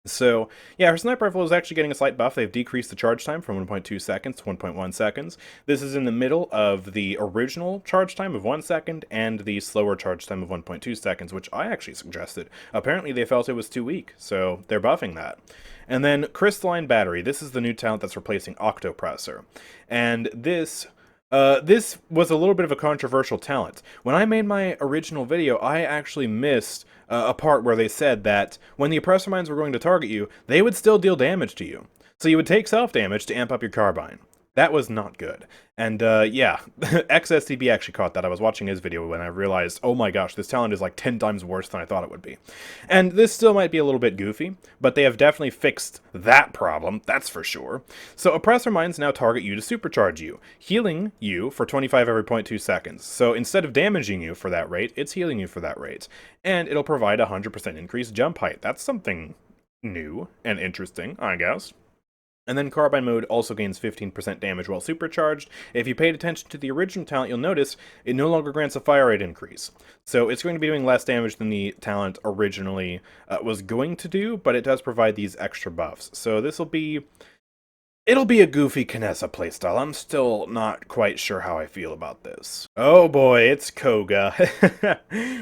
So, yeah, her sniper rifle is actually getting a slight buff. They've decreased the charge time from 1.2 seconds to 1.1 seconds. This is in the middle of the original charge time of 1 second and the slower charge time of 1.2 seconds, which I actually suggested. Apparently they felt it was too weak, so they're buffing that. And then Crystalline Battery. This is the new talent that's replacing Octopressor. And this was a little bit of a controversial talent. When I made my original video, I actually missed a part where they said that when the Oppressor Mines were going to target you, they would still deal damage to you. So you would take self-damage to amp up your Carbine. That was not good. And yeah, XSTB actually caught that. I was watching his video when I realized, oh my gosh, this talent is like 10 times worse than I thought it would be. And this still might be a little bit goofy, but they have definitely fixed that problem, that's for sure. So Oppressor Mines now target you to supercharge you, healing you for 25 every 0.2 seconds. So instead of damaging you for that rate, it's healing you for that rate. And it'll provide 100% increased jump height. That's something new and interesting, I guess. And then Carbine Mode also gains 15% damage while supercharged. If you paid attention to the original talent, you'll notice it no longer grants a fire rate increase. So it's going to be doing less damage than the talent originally was going to do, but it does provide these extra buffs. So it'll be a goofy Kinessa playstyle. I'm still not quite sure how I feel about this. Oh boy, it's Koga.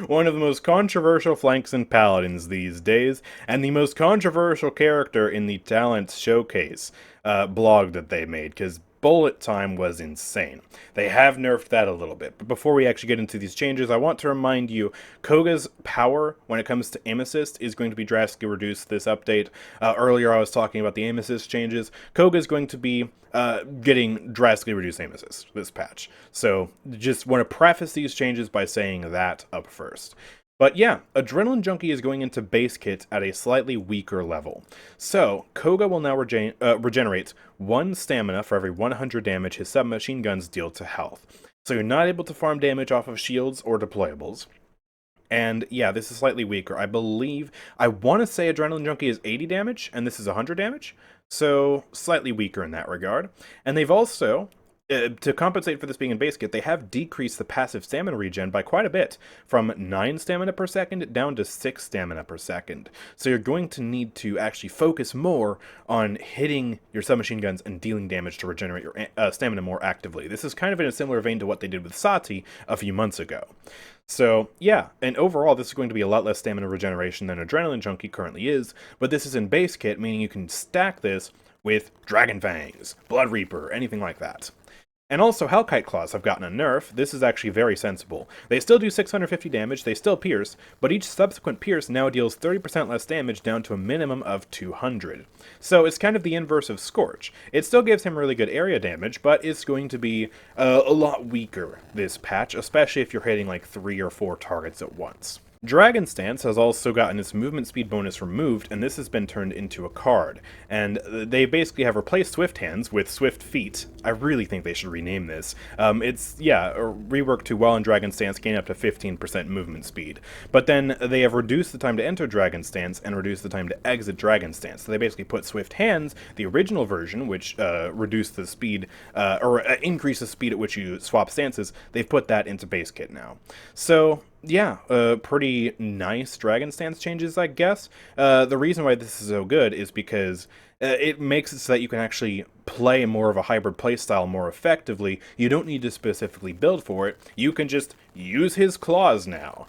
One of the most controversial flanks in Paladins these days, and the most controversial character in the Talents Showcase blog that they made, because bullet time was insane. They have nerfed that a little bit, but before we actually get into these changes, I want to remind you, Koga's power when it comes to aim assist is going to be drastically reduced this update. Earlier I was talking about the aim assist changes. Koga is going to be getting drastically reduced aim assist this patch. So just want to preface these changes by saying that up first. But yeah, Adrenaline Junkie is going into base kit at a slightly weaker level. So, Koga will now regenerate 1 stamina for every 100 damage his submachine guns deal to health. So you're not able to farm damage off of shields or deployables. And yeah, this is slightly weaker. I want to say Adrenaline Junkie is 80 damage, and this is 100 damage. So, slightly weaker in that regard. And they've also, to compensate for this being in base kit, they have decreased the passive stamina regen by quite a bit, from 9 stamina per second down to 6 stamina per second. So you're going to need to actually focus more on hitting your submachine guns and dealing damage to regenerate your stamina more actively. This is kind of in a similar vein to what they did with Sati a few months ago. So, yeah, and overall this is going to be a lot less stamina regeneration than Adrenaline Junkie currently is, but this is in base kit, meaning you can stack this with Dragon Fangs, Blood Reaper, anything like that. And also, Hellkite Claws have gotten a nerf. This is actually very sensible. They still do 650 damage, they still pierce, but each subsequent pierce now deals 30% less damage down to a minimum of 200. So it's kind of the inverse of Scorch. It still gives him really good area damage, but it's going to be a lot weaker this patch, especially if you're hitting like 3 or 4 targets at once. Dragon Stance has also gotten its movement speed bonus removed, and this has been turned into a card. And they basically have replaced Swift Hands with Swift Feet. I really think they should rename this. It's, yeah, reworked to while in Dragon Stance gain up to 15% movement speed. But then they have reduced the time to enter Dragon Stance and reduced the time to exit Dragon Stance. So they basically put Swift Hands, the original version, which reduced the speed, or increased the speed at which you swap stances, they've put that into base kit now. So yeah, pretty nice Dragon Stance changes, I guess. The reason why this is so good is because it makes it so that you can actually play more of a hybrid playstyle more effectively. You don't need to specifically build for it. You can just use his claws now.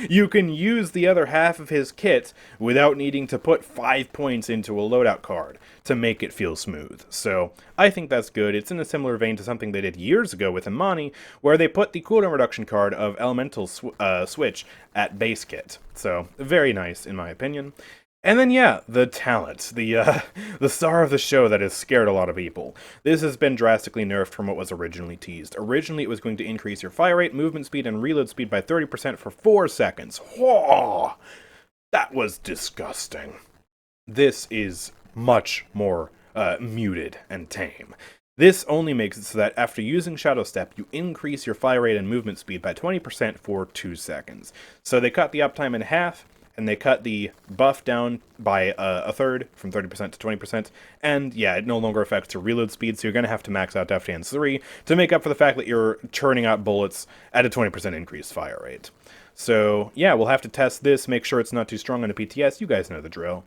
You can use the other half of his kit without needing to put 5 points into a loadout card to make it feel smooth. So I think that's good. It's in a similar vein to something they did years ago with Imani, where they put the cooldown reduction card of Elemental Switch at base kit. So very nice in my opinion. And then, yeah, the talent, the star of the show that has scared a lot of people. This has been drastically nerfed from what was originally teased. Originally, it was going to increase your fire rate, movement speed, and reload speed by 30% for 4 seconds. Whoa! That was disgusting. This is much more muted and tame. This only makes it so that after using Shadow Step, you increase your fire rate and movement speed by 20% for 2 seconds. So they cut the uptime in half, and they cut the buff down by a third, from 30% to 20%, and yeah, it no longer affects your reload speed, so you're going to have to max out Deft Hands 3 to make up for the fact that you're churning out bullets at a 20% increased fire rate. So yeah, we'll have to test this, make sure it's not too strong on a PTS, you guys know the drill.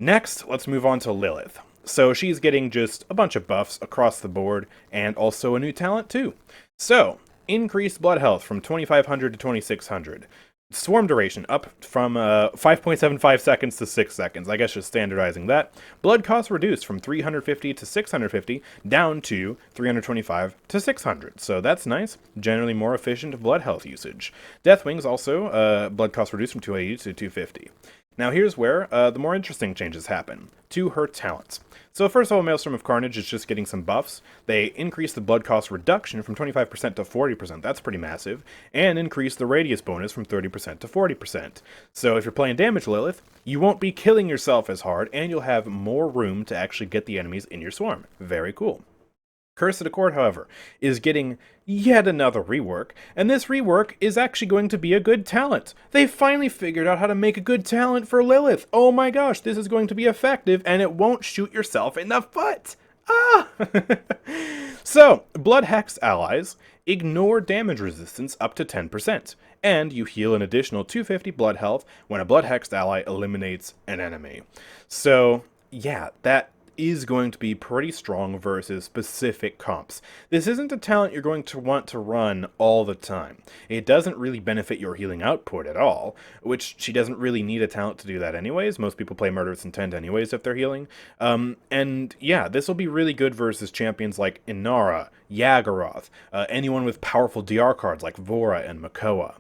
Next, let's move on to Lillith. So she's getting just a bunch of buffs across the board, and also a new talent too. So, increased blood health from 2500 to 2600. Swarm duration up from 5.75 seconds to 6 seconds. I guess just standardizing that. Blood cost reduced from 350 to 650 down to 325 to 600. So that's nice. Generally more efficient blood health usage. Deathwings also blood cost reduced from 280 to 250. Now here's where the more interesting changes happen to her talents. So first of all, Maelstrom of Carnage is just getting some buffs. They increase the blood cost reduction from 25% to 40%, that's pretty massive, and increase the radius bonus from 30% to 40%. So if you're playing damage Lillith, you won't be killing yourself as hard, and you'll have more room to actually get the enemies in your swarm. Very cool. Curse of the Court, however, is getting yet another rework, and this rework is actually going to be a good talent. They finally figured out how to make a good talent for Lillith. Oh my gosh, this is going to be effective, and it won't shoot yourself in the foot. Ah! So, Blood Hex allies ignore damage resistance up to 10%, and you heal an additional 250 blood health when a Blood Hexed ally eliminates an enemy. So, yeah, that is going to be pretty strong versus specific comps. This isn't a talent you're going to want to run all the time. It doesn't really benefit your healing output at all, which she doesn't really need a talent to do that anyways. Most people play Murderous Intent anyways if they're healing. And yeah, this will be really good versus champions like Inara, Yagharoth, anyone with powerful DR cards like Vora and Makoa.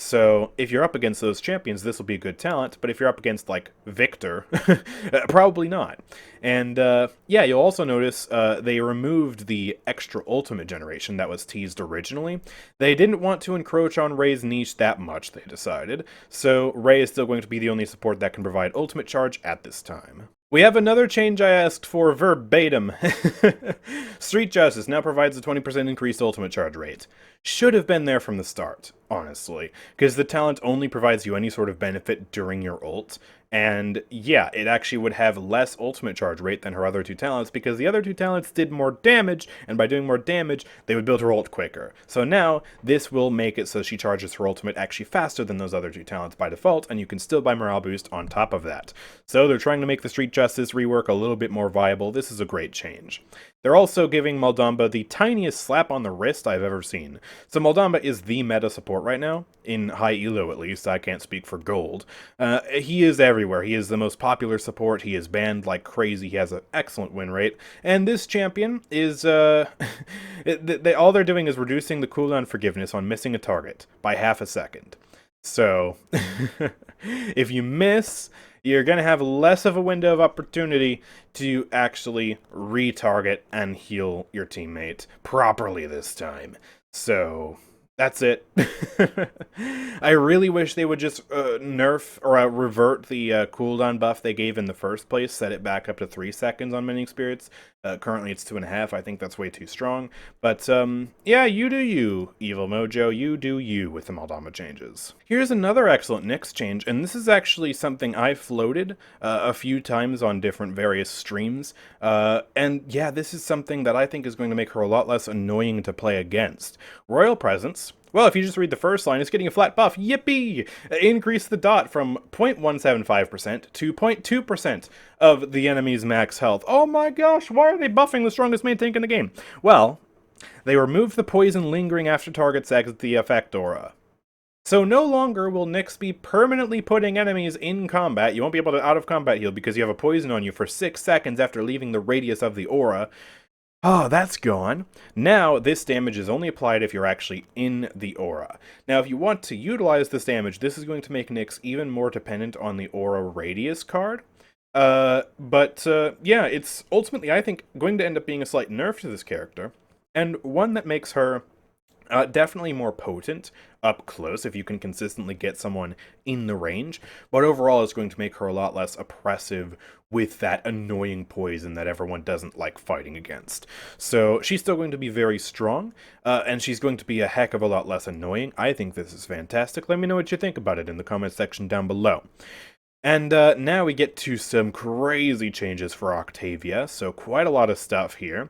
So if you're up against those champions, this will be a good talent, but if you're up against, like, Viktor, probably not. And, yeah, you'll also notice they removed the extra ultimate generation that was teased originally. They didn't want to encroach on Ray's niche that much, they decided, so Ray is still going to be the only support that can provide ultimate charge at this time. We have another change I asked for verbatim. Street Justice now provides a 20% increased ultimate charge rate. Should have been there from the start, honestly, because the talent only provides you any sort of benefit during your ult, and yeah, it actually would have less ultimate charge rate than her other two talents, because the other two talents did more damage, and by doing more damage, they would build her ult quicker. So now, this will make it so she charges her ultimate actually faster than those other two talents by default, and you can still buy morale boost on top of that. So they're trying to make the Street Justice rework a little bit more viable. This is a great change. They're also giving Maldamba the tiniest slap on the wrist I've ever seen. So Maldamba is the meta support right now, in high elo at least. I can't speak for gold. He is everywhere. He is the most popular support. He is banned like crazy. He has an excellent win rate. And this champion is, all they're doing is reducing the cooldown forgiveness on missing a target by half a second. So, if you miss, you're going to have less of a window of opportunity to actually retarget and heal your teammate properly this time. So, that's it. I really wish they would just nerf or revert the cooldown buff they gave in the first place, set it back up to 3 seconds on Mending Spirits. Currently it's 2.5. I think that's way too strong. But yeah, you do you, Evil Mojo. You do you with the Maldamba changes. Here's another excellent Nyx change, and this is actually something I floated a few times on different various streams. And yeah, this is something that I think is going to make her a lot less annoying to play against. Royal Presence. Well, if you just read the first line, it's getting a flat buff. Yippee! Increase the dot from 0.175% to 0.2% of the enemy's max health. Oh my gosh, why are they buffing the strongest main tank in the game? Well, they removed the poison lingering after targets exit the effect aura. So no longer will Nyx be permanently putting enemies in combat. You won't be able to out-of-combat heal because you have a poison on you for 6 seconds after leaving the radius of the aura. Oh, that's gone. Now, this damage is only applied if you're actually in the aura. Now, if you want to utilize this damage, this is going to make Nyx even more dependent on the aura radius card. Yeah, it's ultimately, I think, going to end up being a slight nerf to this character, and one that makes her definitely more potent up close if you can consistently get someone in the range, but overall it's going to make her a lot less oppressive with that annoying poison that everyone doesn't like fighting against. So she's still going to be very strong, and she's going to be a heck of a lot less annoying. I think this is fantastic. Let me know what you think about it in the comment section down below. And now we get to some crazy changes for Octavia, so quite a lot of stuff here.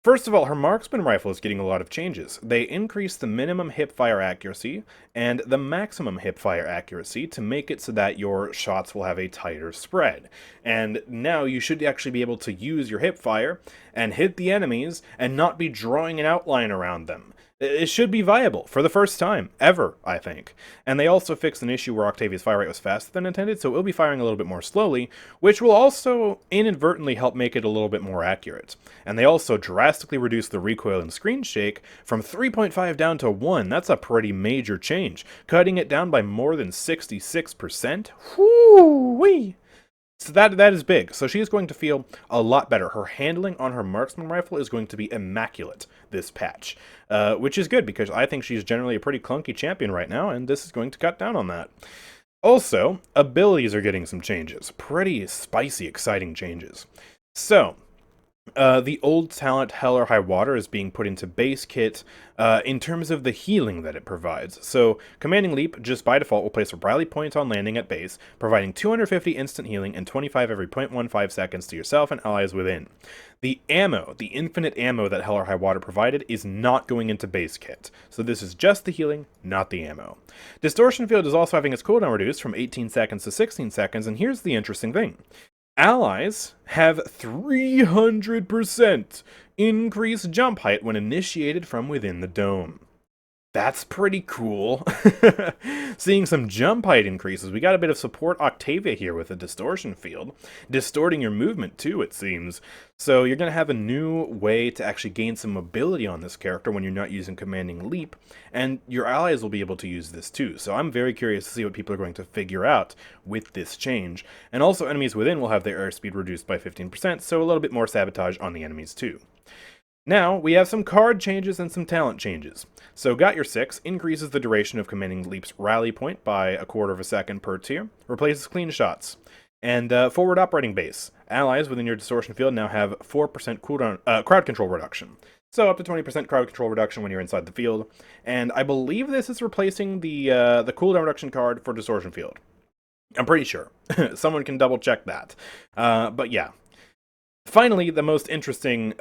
First of all, her marksman rifle is getting a lot of changes. They increased the minimum hipfire accuracy and the maximum hipfire accuracy to make it so that your shots will have a tighter spread. And now you should actually be able to use your hipfire and hit the enemies and not be drawing an outline around them. It should be viable for the first time ever, I think. And they also fixed an issue where Octavia's fire rate was faster than intended, so it will be firing a little bit more slowly, which will also inadvertently help make it a little bit more accurate. And they also drastically reduced the recoil and screen shake from 3.5 down to 1. That's a pretty major change, cutting it down by more than 66%. Whoo-wee! So that is big. So she is going to feel a lot better. Her handling on her marksman rifle is going to be immaculate this patch, which is good because I think she's generally a pretty clunky champion right now, and this is going to cut down on that. Also, abilities are getting some changes. Pretty spicy, exciting changes. So, the old talent Hell or High Water is being put into base kit in terms of the healing that it provides. So, Commanding Leap, just by default, will place a rally point on landing at base, providing 250 instant healing and 25 every 0.15 seconds to yourself and allies within. The ammo, the infinite ammo that Hell or High Water provided, is not going into base kit. So this is just the healing, not the ammo. Distortion Field is also having its cooldown reduced from 18 seconds to 16 seconds, and here's the interesting thing. Allies have 300% increased jump height when initiated from within the dome. That's pretty cool. Seeing some jump height increases. We got a bit of support Octavia here with a distortion field. Distorting your movement too, it seems. So you're going to have a new way to actually gain some mobility on this character when you're not using Commanding Leap. And your allies will be able to use this too. So I'm very curious to see what people are going to figure out with this change. And also enemies within will have their airspeed reduced by 15%, so a little bit more sabotage on the enemies too. Now, we have some card changes and some talent changes. So Got Your 6 increases the duration of Commanding Leap's rally point by 1/4 of a second per tier, replaces clean shots. And forward operating base. Allies within your distortion field now have 4% cooldown, crowd control reduction. So up to 20% crowd control reduction when you're inside the field. And I believe this is replacing the cooldown reduction card for distortion field. I'm pretty sure. Someone can double check that. But yeah. Finally, the most interesting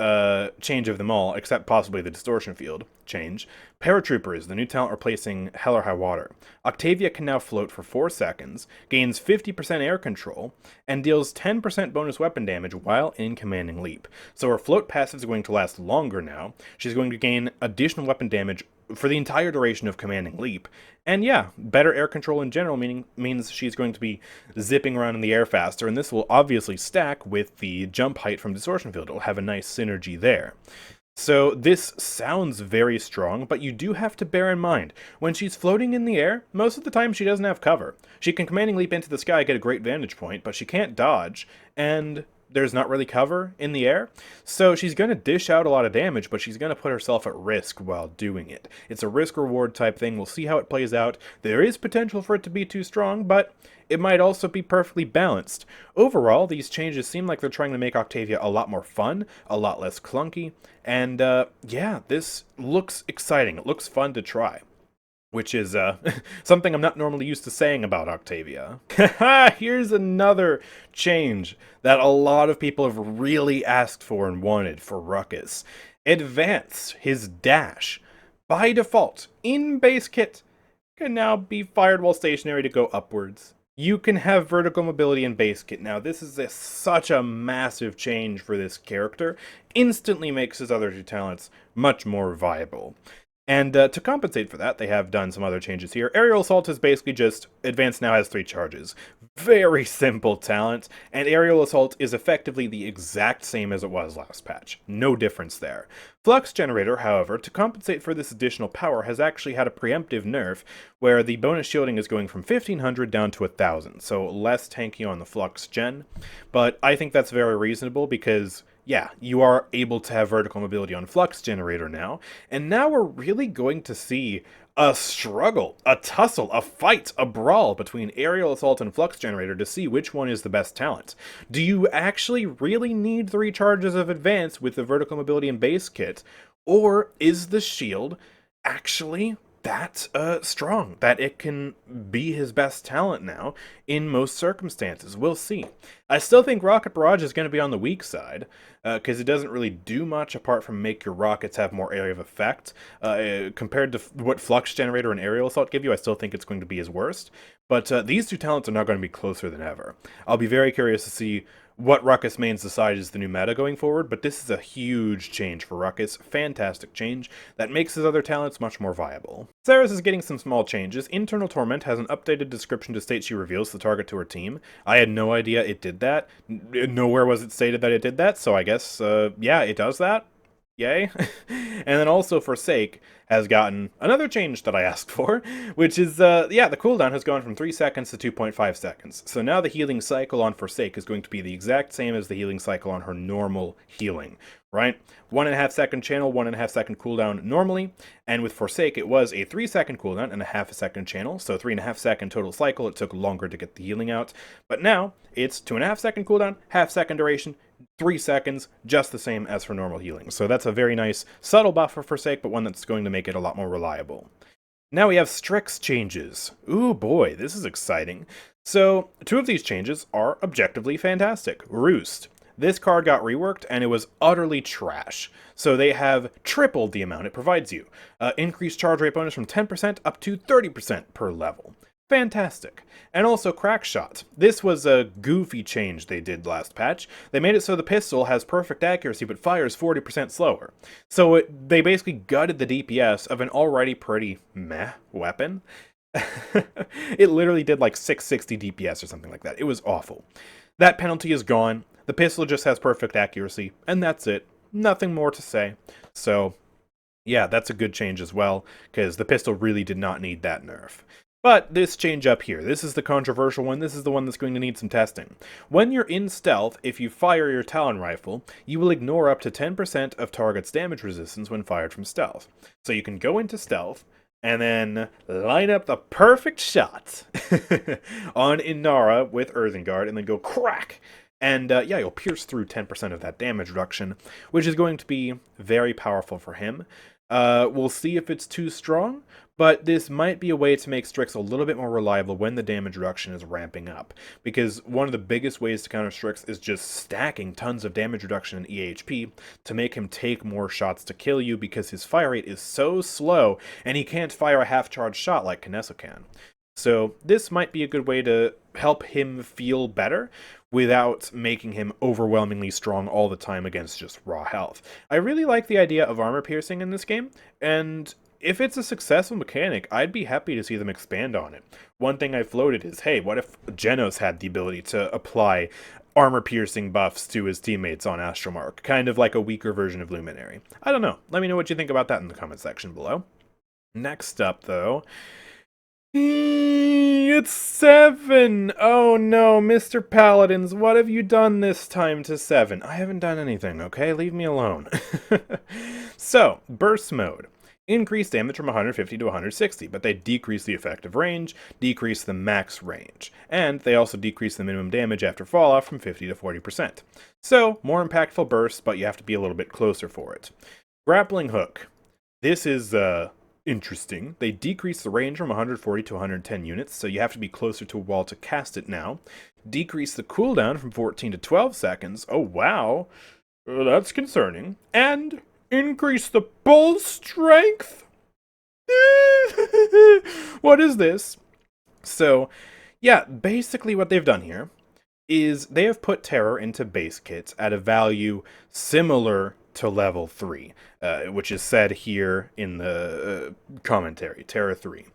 change of them all, except possibly the distortion field change, Paratrooper is the new talent replacing Hell or High Water. Octavia can now float for 4 seconds, gains 50% air control, and deals 10% bonus weapon damage while in Commanding Leap. So her float passive is going to last longer now. She's going to gain additional weapon damage for the entire duration of Commanding Leap. And yeah, better air control in general means she's going to be zipping around in the air faster, and this will obviously stack with the jump height from Distortion Field. It'll have a nice synergy there. So this sounds very strong, but you do have to bear in mind, when she's floating in the air, most of the time she doesn't have cover. She can Commanding Leap into the sky, get a great vantage point, but she can't dodge, and there's not really cover in the air, so she's going to dish out a lot of damage, but she's going to put herself at risk while doing it. It's a risk-reward type thing. We'll see how it plays out. There is potential for it to be too strong, but it might also be perfectly balanced. Overall, these changes seem like they're trying to make Octavia a lot more fun, a lot less clunky, and yeah, this looks exciting. It looks fun to try. Which is something I'm not normally used to saying about Octavia. Here's another change that a lot of people have really asked for and wanted for Ruckus. Advance, his dash, by default, in base kit, can now be fired while stationary to go upwards. You can have vertical mobility in base kit now. This is such a massive change for this character. Instantly makes his other two talents much more viable. And to compensate for that, they have done some other changes here. Aerial Assault is basically just, Advance now has 3 charges. Very simple talent, and Aerial Assault is effectively the exact same as it was last patch. No difference there. Flux Generator, however, to compensate for this additional power, has actually had a preemptive nerf, where the bonus shielding is going from 1500 down to 1000, so less tanky on the Flux Gen. But I think that's very reasonable because, yeah, you are able to have vertical mobility on Flux Generator now, and now we're really going to see a struggle, a tussle, a fight, a brawl between Aerial Assault and Flux Generator to see which one is the best talent. Do you actually really need 3 charges of Advance with the vertical mobility and base kit, or is the shield actually that strong that it can be his best talent now in most circumstances? We'll see. I still think Rocket Barrage is going to be on the weak side because it doesn't really do much apart from make your rockets have more area of effect. Compared to what Flux Generator and Aerial Assault give you, I still think it's going to be his worst. But these two talents are now going to be closer than ever. I'll be very curious to see what Ruckus mains decide is the new meta going forward, but this is a huge change for Ruckus, fantastic change, that makes his other talents much more viable. Seris is getting some small changes. Internal Torment has an updated description to state she reveals the target to her team. I had no idea it did that. Nowhere was it stated that it did that, so I guess, yeah, it does that. Yay. And then also Forsake has gotten another change that I asked for, which is, yeah, the cooldown has gone from 3 seconds to 2.5 seconds. So now the healing cycle on Forsake is going to be the exact same as the healing cycle on her normal healing, right? 1.5 second channel, 1.5 second cooldown normally, and with Forsake it was a 3 second cooldown and a 1/2 second channel, so 3.5 second total cycle. It took longer to get the healing out, but now it's 2.5 second cooldown, 1/2 second duration, 3 seconds, just the same as for normal healing. So that's a very nice, subtle buff for Forsake, but one that's going to make it a lot more reliable. Now we have Strix Changes. Ooh boy, this is exciting. So, 2 of these changes are objectively fantastic. Roost. This card got reworked, and it was utterly trash. So they have tripled the amount it provides you. Increased charge rate bonus from 10% up to 30% per level. Fantastic. And also crack shot. This was a goofy change they did last patch. They made it so the pistol has perfect accuracy but fires 40% slower. So they basically gutted the DPS of an already pretty meh weapon. It literally did like 660 DPS or something like that. It was awful. That penalty is gone. The pistol just has perfect accuracy, and that's it. Nothing more to say. So, yeah, that's a good change as well, because the pistol really did not need that nerf. But this change up here, this is the controversial one, this is the one that's going to need some testing. When you're in stealth, if you fire your Talon rifle, you will ignore up to 10% of target's damage resistance when fired from stealth. So you can go into stealth, and then line up the perfect shot on Inara with Earthengard, and then go crack! And yeah, you'll pierce through 10% of that damage reduction, which is going to be very powerful for him. We'll see if it's too strong, but this might be a way to make Strix a little bit more reliable when the damage reduction is ramping up. Because one of the biggest ways to counter Strix is just stacking tons of damage reduction in EHP to make him take more shots to kill you, because his fire rate is so slow, and he can't fire a half-charged shot like Kinessa can. So this might be a good way to help him feel better without making him overwhelmingly strong all the time against just raw health. I really like the idea of armor piercing in this game, and if it's a successful mechanic, I'd be happy to see them expand on it. One thing I floated is, hey, what if Genos had the ability to apply armor-piercing buffs to his teammates on Astromark, kind of like a weaker version of Luminary? I don't know. Let me know what you think about that in the comment section below. Next up, though, it's 7! Oh no, Mr. Paladins, what have you done this time to 7? I haven't done anything, okay? Leave me alone. So, Burst Mode. Increase damage from 150 to 160, but they decrease the effective range, decrease the max range, and they also decrease the minimum damage after falloff from 50 to 40%. So, more impactful bursts, but you have to be a little bit closer for it. Grappling Hook. This is, interesting. They decrease the range from 140 to 110 units, so you have to be closer to a wall to cast it now. Decrease the cooldown from 14 to 12 seconds. Oh, wow. That's concerning. And increase the bull strength? What is this? So, yeah, basically what they've done here is they have put Terror into base kits at a value similar to level 3, which is said here in the commentary, Terror 3.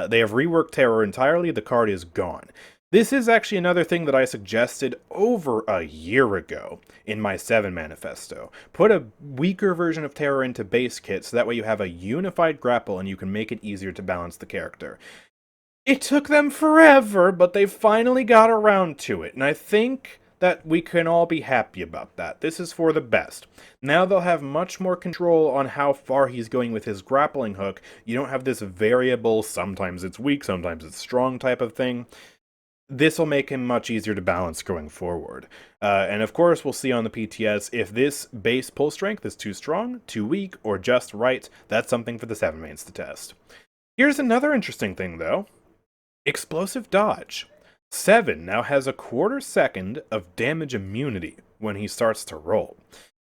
They have reworked Terror entirely, the card is gone. This is actually another thing that I suggested over a year ago in my 7 manifesto. Put a weaker version of Terror into base kit, so that way you have a unified grapple and you can make it easier to balance the character. It took them forever, but they finally got around to it, and I think that we can all be happy about that. This is for the best. Now they'll have much more control on how far he's going with his grappling hook. You don't have this variable, sometimes it's weak, sometimes it's strong type of thing. This will make him much easier to balance going forward. And of course, we'll see on the PTS if this base pull strength is too strong, too weak, or just right. That's something for the 7 mains to test. Here's another interesting thing, though. Explosive Dodge. 7 now has a quarter second of damage immunity when he starts to roll.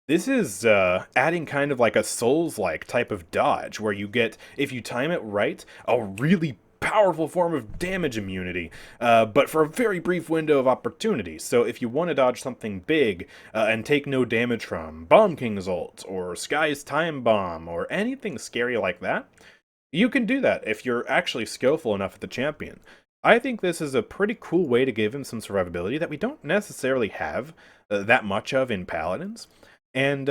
This is adding kind of like a Souls-like type of dodge, where you get, if you time it right, a really powerful form of damage immunity, but for a very brief window of opportunity. So if you want to dodge something big and take no damage from Bomb King's ult, or Sky's Time Bomb, or anything scary like that, you can do that if you're actually skillful enough at the champion. I think this is a pretty cool way to give him some survivability that we don't necessarily have that much of in Paladins. And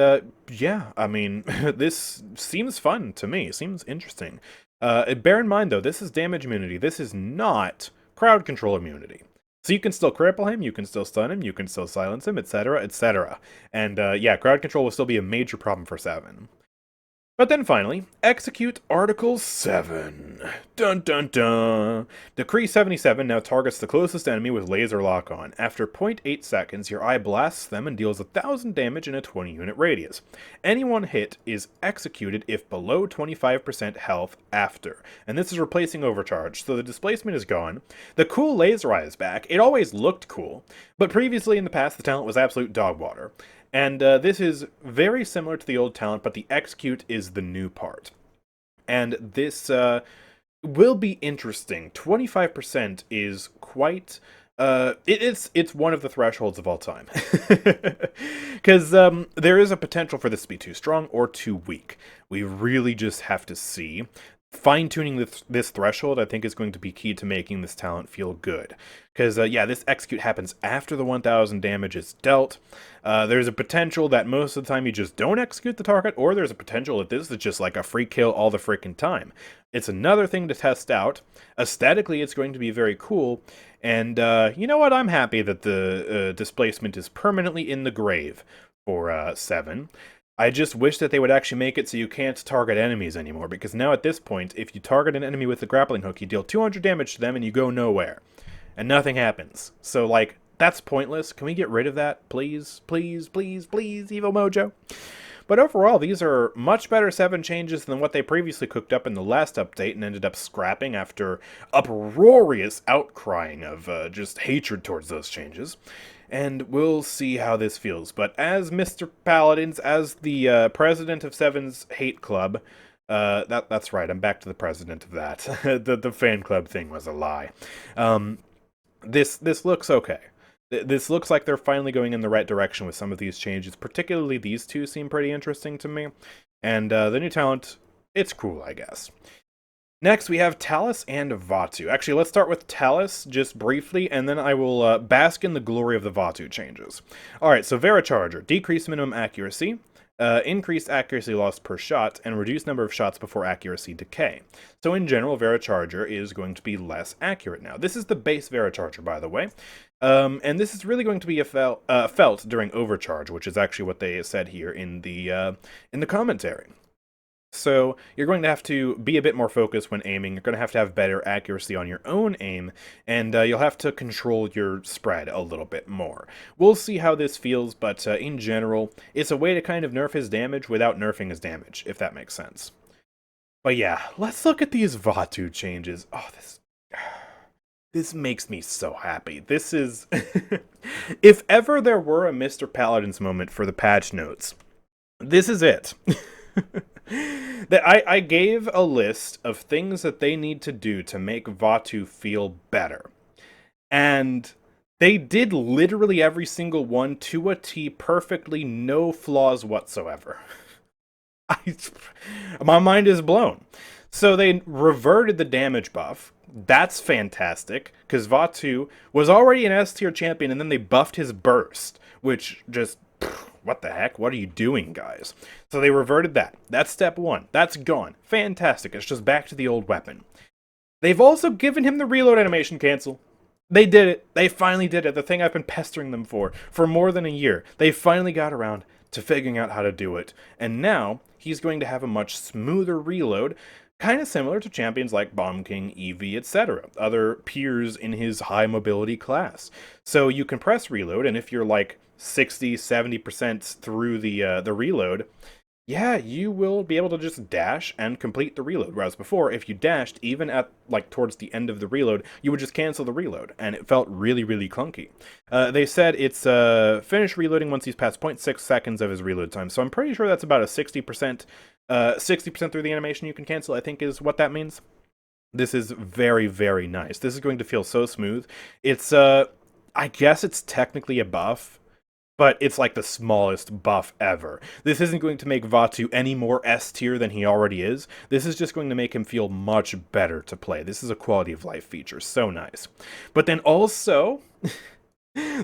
yeah, I mean, this seems fun to me. It seems interesting. Bear in mind, though, this is damage immunity. This is not crowd control immunity. So you can still cripple him, you can still stun him, you can still silence him, etc., etc. And yeah, crowd control will still be a major problem for 7. But then finally, execute Article 7. Dun dun dun! Decree 77 now targets the closest enemy with laser lock on. After 0.8 seconds, your eye blasts them and deals 1,000 damage in a 20-unit radius. Anyone hit is executed if below 25% health after. And this is replacing Overcharge, so the displacement is gone. The cool laser eye is back. It always looked cool, but previously in the past the talent was absolute dog water. And this is very similar to the old talent, but the execute is the new part. And this will be interesting. 25% is quite it's one of the thresholds of all time. Because there is a potential for this to be too strong or too weak. We really just have to see. Fine-tuning this threshold, I think, is going to be key to making this talent feel good. Because, yeah, this execute happens after the 1000 damage is dealt. There's a potential that most of the time you just don't execute the target, or there's a potential that this is just like a free kill all the freaking time. It's another thing to test out. Aesthetically, it's going to be very cool. And, you know what? I'm happy that the displacement is permanently in the grave for 7. I just wish that they would actually make it so you can't target enemies anymore, because now at this point, if you target an enemy with a grappling hook, you deal 200 damage to them and you go nowhere. And nothing happens. So, like, that's pointless. Can we get rid of that? Please, please, please, please, Evil Mojo. But overall, these are much better 7 changes than what they previously cooked up in the last update and ended up scrapping after uproarious outcrying of just hatred towards those changes. And we'll see how this feels. But as Mr. Paladins, as the president of Seven's hate club, that's right, I'm back to the president of that. the fan club thing was a lie. This looks okay. This looks like they're finally going in the right direction with some of these changes. Particularly these two seem pretty interesting to me. And the new talent, it's cool, I guess. Next, we have Talus and Vatu. Actually, let's start with Talus, just briefly, and then I will bask in the glory of the Vatu changes. Alright, so Vora Charger. Decreased minimum accuracy, increased accuracy lost per shot, and reduced number of shots before accuracy decay. So in general, Vora Charger is going to be less accurate now. This is the base Vora Charger, by the way. And this is really going to be felt during overcharge, which is actually what they said here in the commentary. So you're going to have to be a bit more focused when aiming. You're going to have better accuracy on your own aim, and you'll have to control your spread a little bit more. We'll see how this feels, but in general, it's a way to kind of nerf his damage without nerfing his damage, if that makes sense. But yeah, let's look at these Vatu changes. Oh, this makes me so happy. This is... If ever there were a Mr. Paladins moment for the patch notes, this is it. I gave a list of things that they need to do to make Vatu feel better. And they did literally every single one to a T perfectly, no flaws whatsoever. My mind is blown. So they reverted the damage buff. That's fantastic, because Vatu was already an S-tier champion, and then they buffed his burst, which just... What the heck? What are you doing, guys? So they reverted that. That's step 1. That's gone. Fantastic. It's just back to the old weapon. They've also given him the reload animation cancel. They did it. They finally did it. The thing I've been pestering them for more than a year. They finally got around to figuring out how to do it. And now he's going to have a much smoother reload, kind of similar to champions like Bomb King, Eevee, etc. Other peers in his high mobility class. So you can press reload, and if you're like 60-70% through the reload, yeah, you will be able to just dash and complete the reload. Whereas before, if you dashed, even at like towards the end of the reload, you would just cancel the reload, and it felt really, really clunky. They said it's finished reloading once he's past 0.6 seconds of his reload time, so I'm pretty sure that's about a 60% through the animation you can cancel, I think is what that means. This is very, very nice. This is going to feel so smooth. It's, I guess it's technically a buff, but it's like the smallest buff ever. This isn't going to make Vatu any more S tier than he already is. This is just going to make him feel much better to play. This is a quality of life feature. So nice. But then also...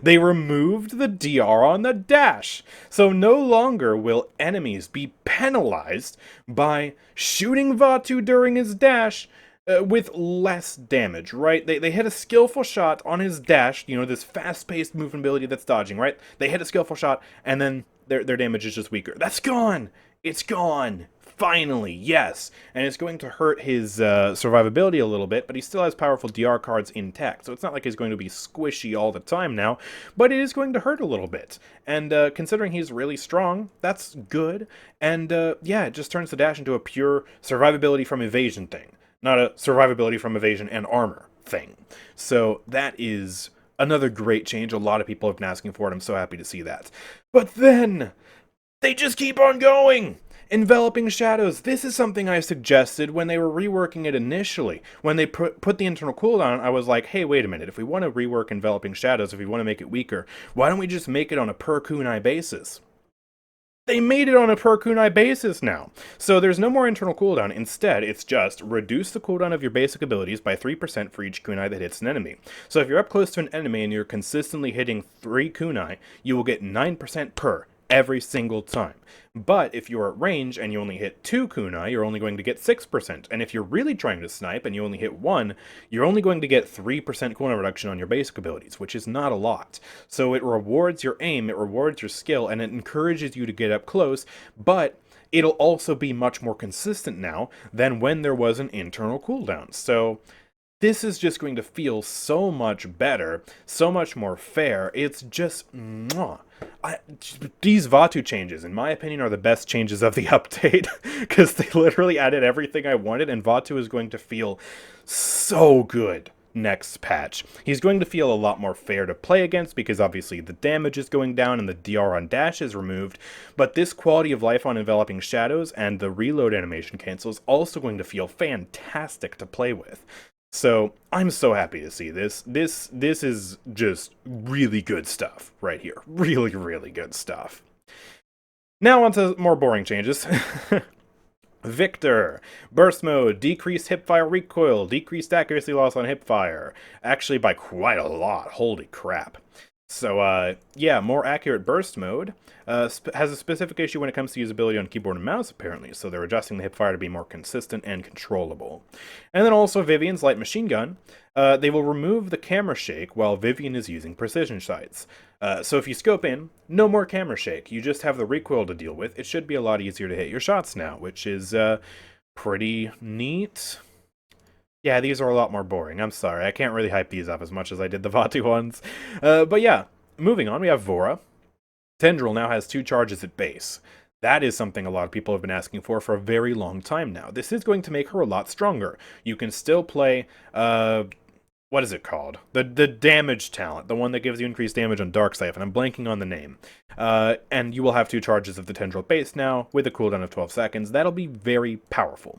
they removed the DR on the dash, so no longer will enemies be penalized by shooting Vatu during his dash with less damage, right? They hit a skillful shot on his dash, you know, this fast-paced movement ability that's dodging, right? They hit a skillful shot, and then their damage is just weaker. That's gone! It's gone! Finally, yes! And it's going to hurt his survivability a little bit, but he still has powerful DR cards intact, so it's not like he's going to be squishy all the time now, but it is going to hurt a little bit. And considering he's really strong, that's good. And yeah, it just turns the dash into a pure survivability from evasion thing, not a survivability from evasion and armor thing. So that is another great change. A lot of people have been asking for it. I'm so happy to see that. But then, they just keep on going! Enveloping Shadows. This is something I suggested when they were reworking it initially. When they put the internal cooldown, I was like, hey, wait a minute. If we want to rework Enveloping Shadows, if we want to make it weaker, why don't we just make it on a per kunai basis? They made it on a per kunai basis now. So there's no more internal cooldown. Instead, it's just reduce the cooldown of your basic abilities by 3% for each kunai that hits an enemy. So if you're up close to an enemy and you're consistently hitting 3 kunai, you will get 9% per every single time. But if you're at range and you only hit 2 kunai, you're only going to get 6%. And if you're really trying to snipe and you only hit 1, you're only going to get 3% cooldown reduction on your basic abilities, which is not a lot. So it rewards your aim, it rewards your skill, and it encourages you to get up close, but it'll also be much more consistent now than when there was an internal cooldown. So this is just going to feel so much better, so much more fair. It's just, mwah. These Vatu changes, in my opinion, are the best changes of the update, because they literally added everything I wanted, and Vatu is going to feel so good next patch. He's going to feel a lot more fair to play against, because obviously the damage is going down and the DR on dash is removed, but this quality of life on Enveloping Shadows and the reload animation cancel is also going to feel fantastic to play with. So I'm so happy to see this. This is just really good stuff right here. Really, really good stuff. Now on to more boring changes. Viktor. Burst mode. Decreased hipfire recoil. Decreased accuracy loss on hipfire. Actually by quite a lot. Holy crap. So, yeah, more accurate burst mode has a specific issue when it comes to usability on keyboard and mouse, apparently, so they're adjusting the hipfire to be more consistent and controllable. And then also Vivian's light machine gun. They will remove the camera shake while Vivian is using precision sights. So if you scope in, no more camera shake. You just have the recoil to deal with. It should be a lot easier to hit your shots now, which is pretty neat. Yeah, these are a lot more boring. I'm sorry. I can't really hype these up as much as I did the Vatu ones. But yeah, moving on, we have Vora. Tendril now has 2 charges at base. That is something a lot of people have been asking for a very long time now. This is going to make her a lot stronger. You can still play, what is it called? The damage talent, the one that gives you increased damage on Dark Siphon. I'm blanking on the name. And you will have 2 charges of the Tendril base now, with a cooldown of 12 seconds. That'll be very powerful.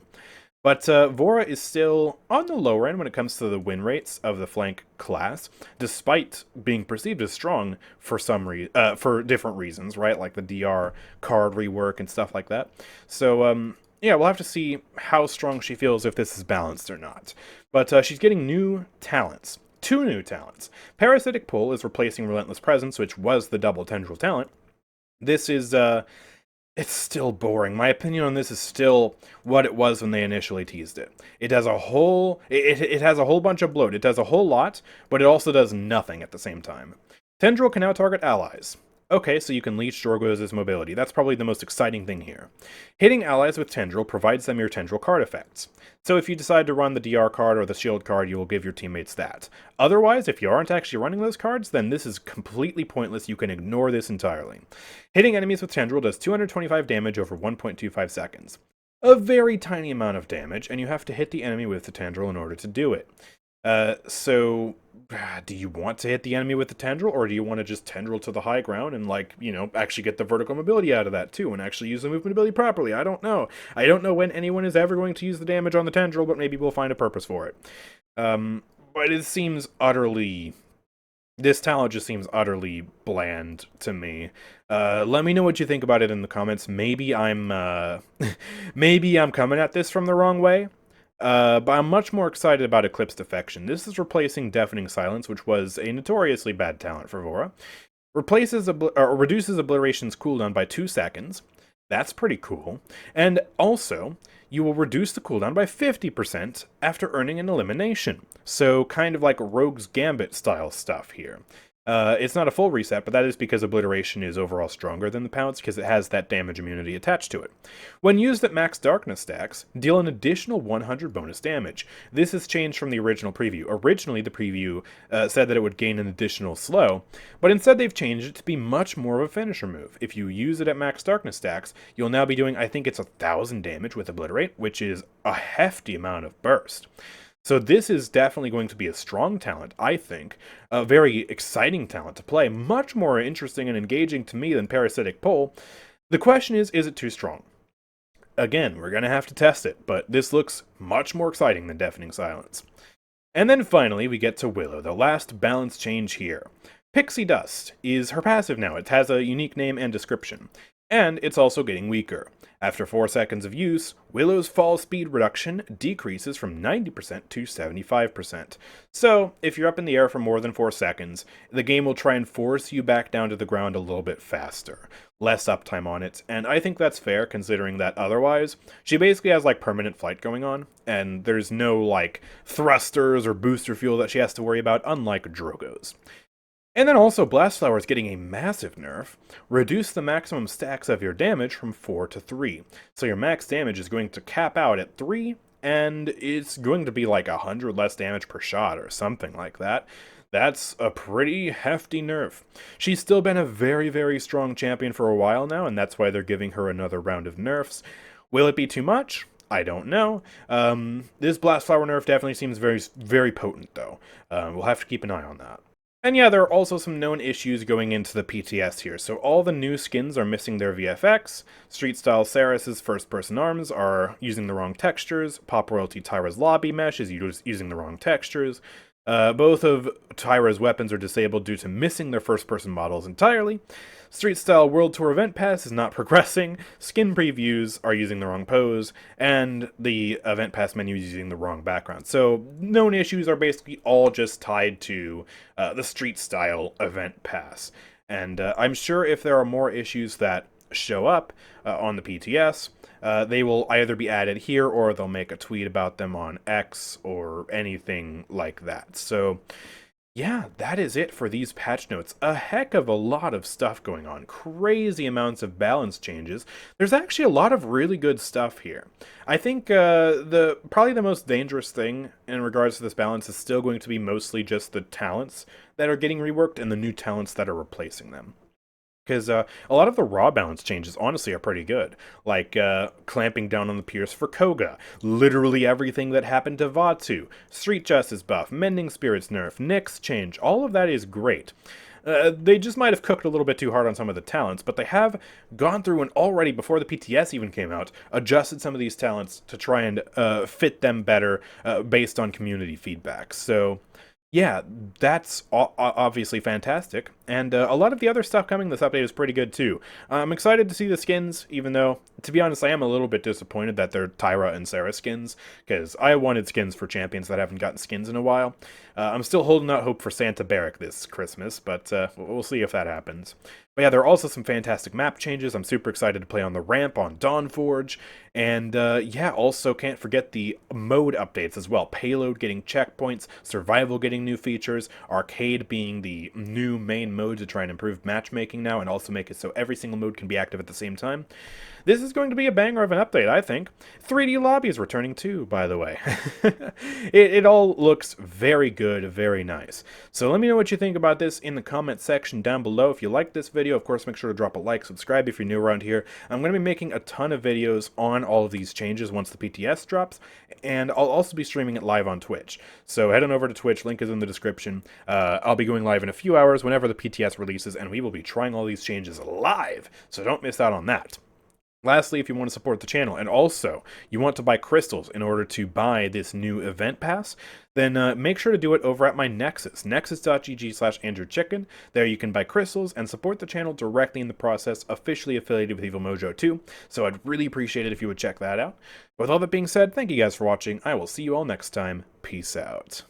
But Vora is still on the lower end when it comes to the win rates of the flank class, despite being perceived as strong for for different reasons, right? Like the DR card rework and stuff like that. So, yeah, we'll have to see how strong she feels if this is balanced or not. But she's getting new talents. 2 new talents. Parasitic Pull is replacing Relentless Presence, which was the double Tendril talent. This is, it's still boring. My opinion on this is still what it was when they initially teased it. It has a whole, it has a whole bunch of bloat. It does a whole lot, but it also does nothing at the same time. Tendril can now target allies. Okay, so you can leech Jorgos' mobility. That's probably the most exciting thing here. Hitting allies with Tendril provides them your Tendril card effects. So if you decide to run the DR card or the shield card, you will give your teammates that. Otherwise, if you aren't actually running those cards, then this is completely pointless. You can ignore this entirely. Hitting enemies with Tendril does 225 damage over 1.25 seconds. A very tiny amount of damage, and you have to hit the enemy with the Tendril in order to do it. So, do you want to hit the enemy with the Tendril, or do you want to just Tendril to the high ground and, like, you know, actually get the vertical mobility out of that, too, and actually use the movement ability properly? I don't know. I don't know when anyone is ever going to use the damage on the Tendril, but maybe we'll find a purpose for it. But it seems utterly... This talent just seems utterly bland to me. Let me know what you think about it in the comments. Maybe I'm coming at this from the wrong way. But I'm much more excited about Eclipsed Affection. This is replacing Deafening Silence, which was a notoriously bad talent for Vora. Reduces Obliteration's cooldown by 2 seconds. That's pretty cool. And also, you will reduce the cooldown by 50% after earning an elimination. So kind of like Rogue's Gambit style stuff here. It's not a full reset, but that is because Obliteration is overall stronger than the Pounce because it has that damage immunity attached to it. When used at max darkness stacks, deal an additional 100 bonus damage. This has changed from the original preview. Originally, the preview said that it would gain an additional slow, but instead they've changed it to be much more of a finisher move. If you use it at max darkness stacks, you'll now be doing, I think it's 1,000 damage with Obliterate, which is a hefty amount of burst. So this is definitely going to be a strong talent, I think. A very exciting talent to play. Much more interesting and engaging to me than Parasitic Pull. The question is it too strong? Again, we're going to have to test it, but this looks much more exciting than Deafening Silence. And then finally, we get to Willo, the last balance change here. Pixie Dust is her passive now. It has a unique name and description. And it's also getting weaker. After 4 seconds of use, Willow's fall speed reduction decreases from 90% to 75%. So, if you're up in the air for more than 4 seconds, the game will try and force you back down to the ground a little bit faster. Less uptime on it, and I think that's fair considering that otherwise, she basically has like permanent flight going on, and there's no like thrusters or booster fuel that she has to worry about, unlike Drogo's. And then also, Blast Flower is getting a massive nerf. Reduce the maximum stacks of your damage from 4 to 3. So your max damage is going to cap out at 3, and it's going to be like 100 less damage per shot or something like that. That's a pretty hefty nerf. She's still been a very, very strong champion for a while now, and that's why they're giving her another round of nerfs. Will it be too much? I don't know. This Blast Flower nerf definitely seems very, very potent, though. We'll have to keep an eye on that. And yeah, there are also some known issues going into the PTS here. So all the new skins are missing their VFX, Street Style Seris' first-person arms are using the wrong textures, Pop Royalty Tyra's lobby mesh is using the wrong textures, both of Tyra's weapons are disabled due to missing their first-person models entirely. Street Style World Tour Event Pass is not progressing, skin previews are using the wrong pose, and the Event Pass menu is using the wrong background. So known issues are basically all just tied to the Street Style Event Pass. And I'm sure if there are more issues that show up on the PTS, they will either be added here or they'll make a tweet about them on X or anything like that. So yeah, that is it for these patch notes. A heck of a lot of stuff going on. Crazy amounts of balance changes. There's actually a lot of really good stuff here. I think probably the most dangerous thing in regards to this balance is still going to be mostly just the talents that are getting reworked and the new talents that are replacing them. Because a lot of the raw balance changes, honestly, are pretty good. Like clamping down on the Pierce for Koga, literally everything that happened to Vatu, Street Justice buff, Mending Spirits nerf, Nyx Change, all of that is great. They just might have cooked a little bit too hard on some of the talents, but they have gone through and already, before the PTS even came out, adjusted some of these talents to try and fit them better based on community feedback. So yeah, that's obviously fantastic, and a lot of the other stuff coming this update is pretty good too. I'm excited to see the skins, even though, to be honest, I am a little bit disappointed that they're Tyra and Sarah skins, because I wanted skins for champions that haven't gotten skins in a while. I'm still holding out hope for Santa Barrack this Christmas, but we'll see if that happens. But yeah, there are also some fantastic map changes. I'm super excited to play on the ramp on Dawnforge. And yeah, also can't forget the mode updates as well. Payload getting checkpoints, Survival getting new features, Arcade being the new main mode to try and improve matchmaking now and also make it so every single mode can be active at the same time. This is going to be a banger of an update, I think. 3D Lobby is returning too, by the way. it all looks very good, very nice. So let me know what you think about this in the comment section down below. If you like this video, of course, make sure to drop a like, subscribe if you're new around here. I'm going to be making a ton of videos on all of these changes once the PTS drops, and I'll also be streaming it live on Twitch. So head on over to Twitch, link is in the description. I'll be going live in a few hours whenever the PTS releases, and we will be trying all these changes live, so don't miss out on that. Lastly, if you want to support the channel, and also you want to buy crystals in order to buy this new event pass, then make sure to do it over at my Nexus, nexus.gg/AndrewChicken. There you can buy crystals and support the channel directly in the process, officially affiliated with Evil Mojo 2, so I'd really appreciate it if you would check that out. With all that being said, thank you guys for watching. I will see you all next time. Peace out.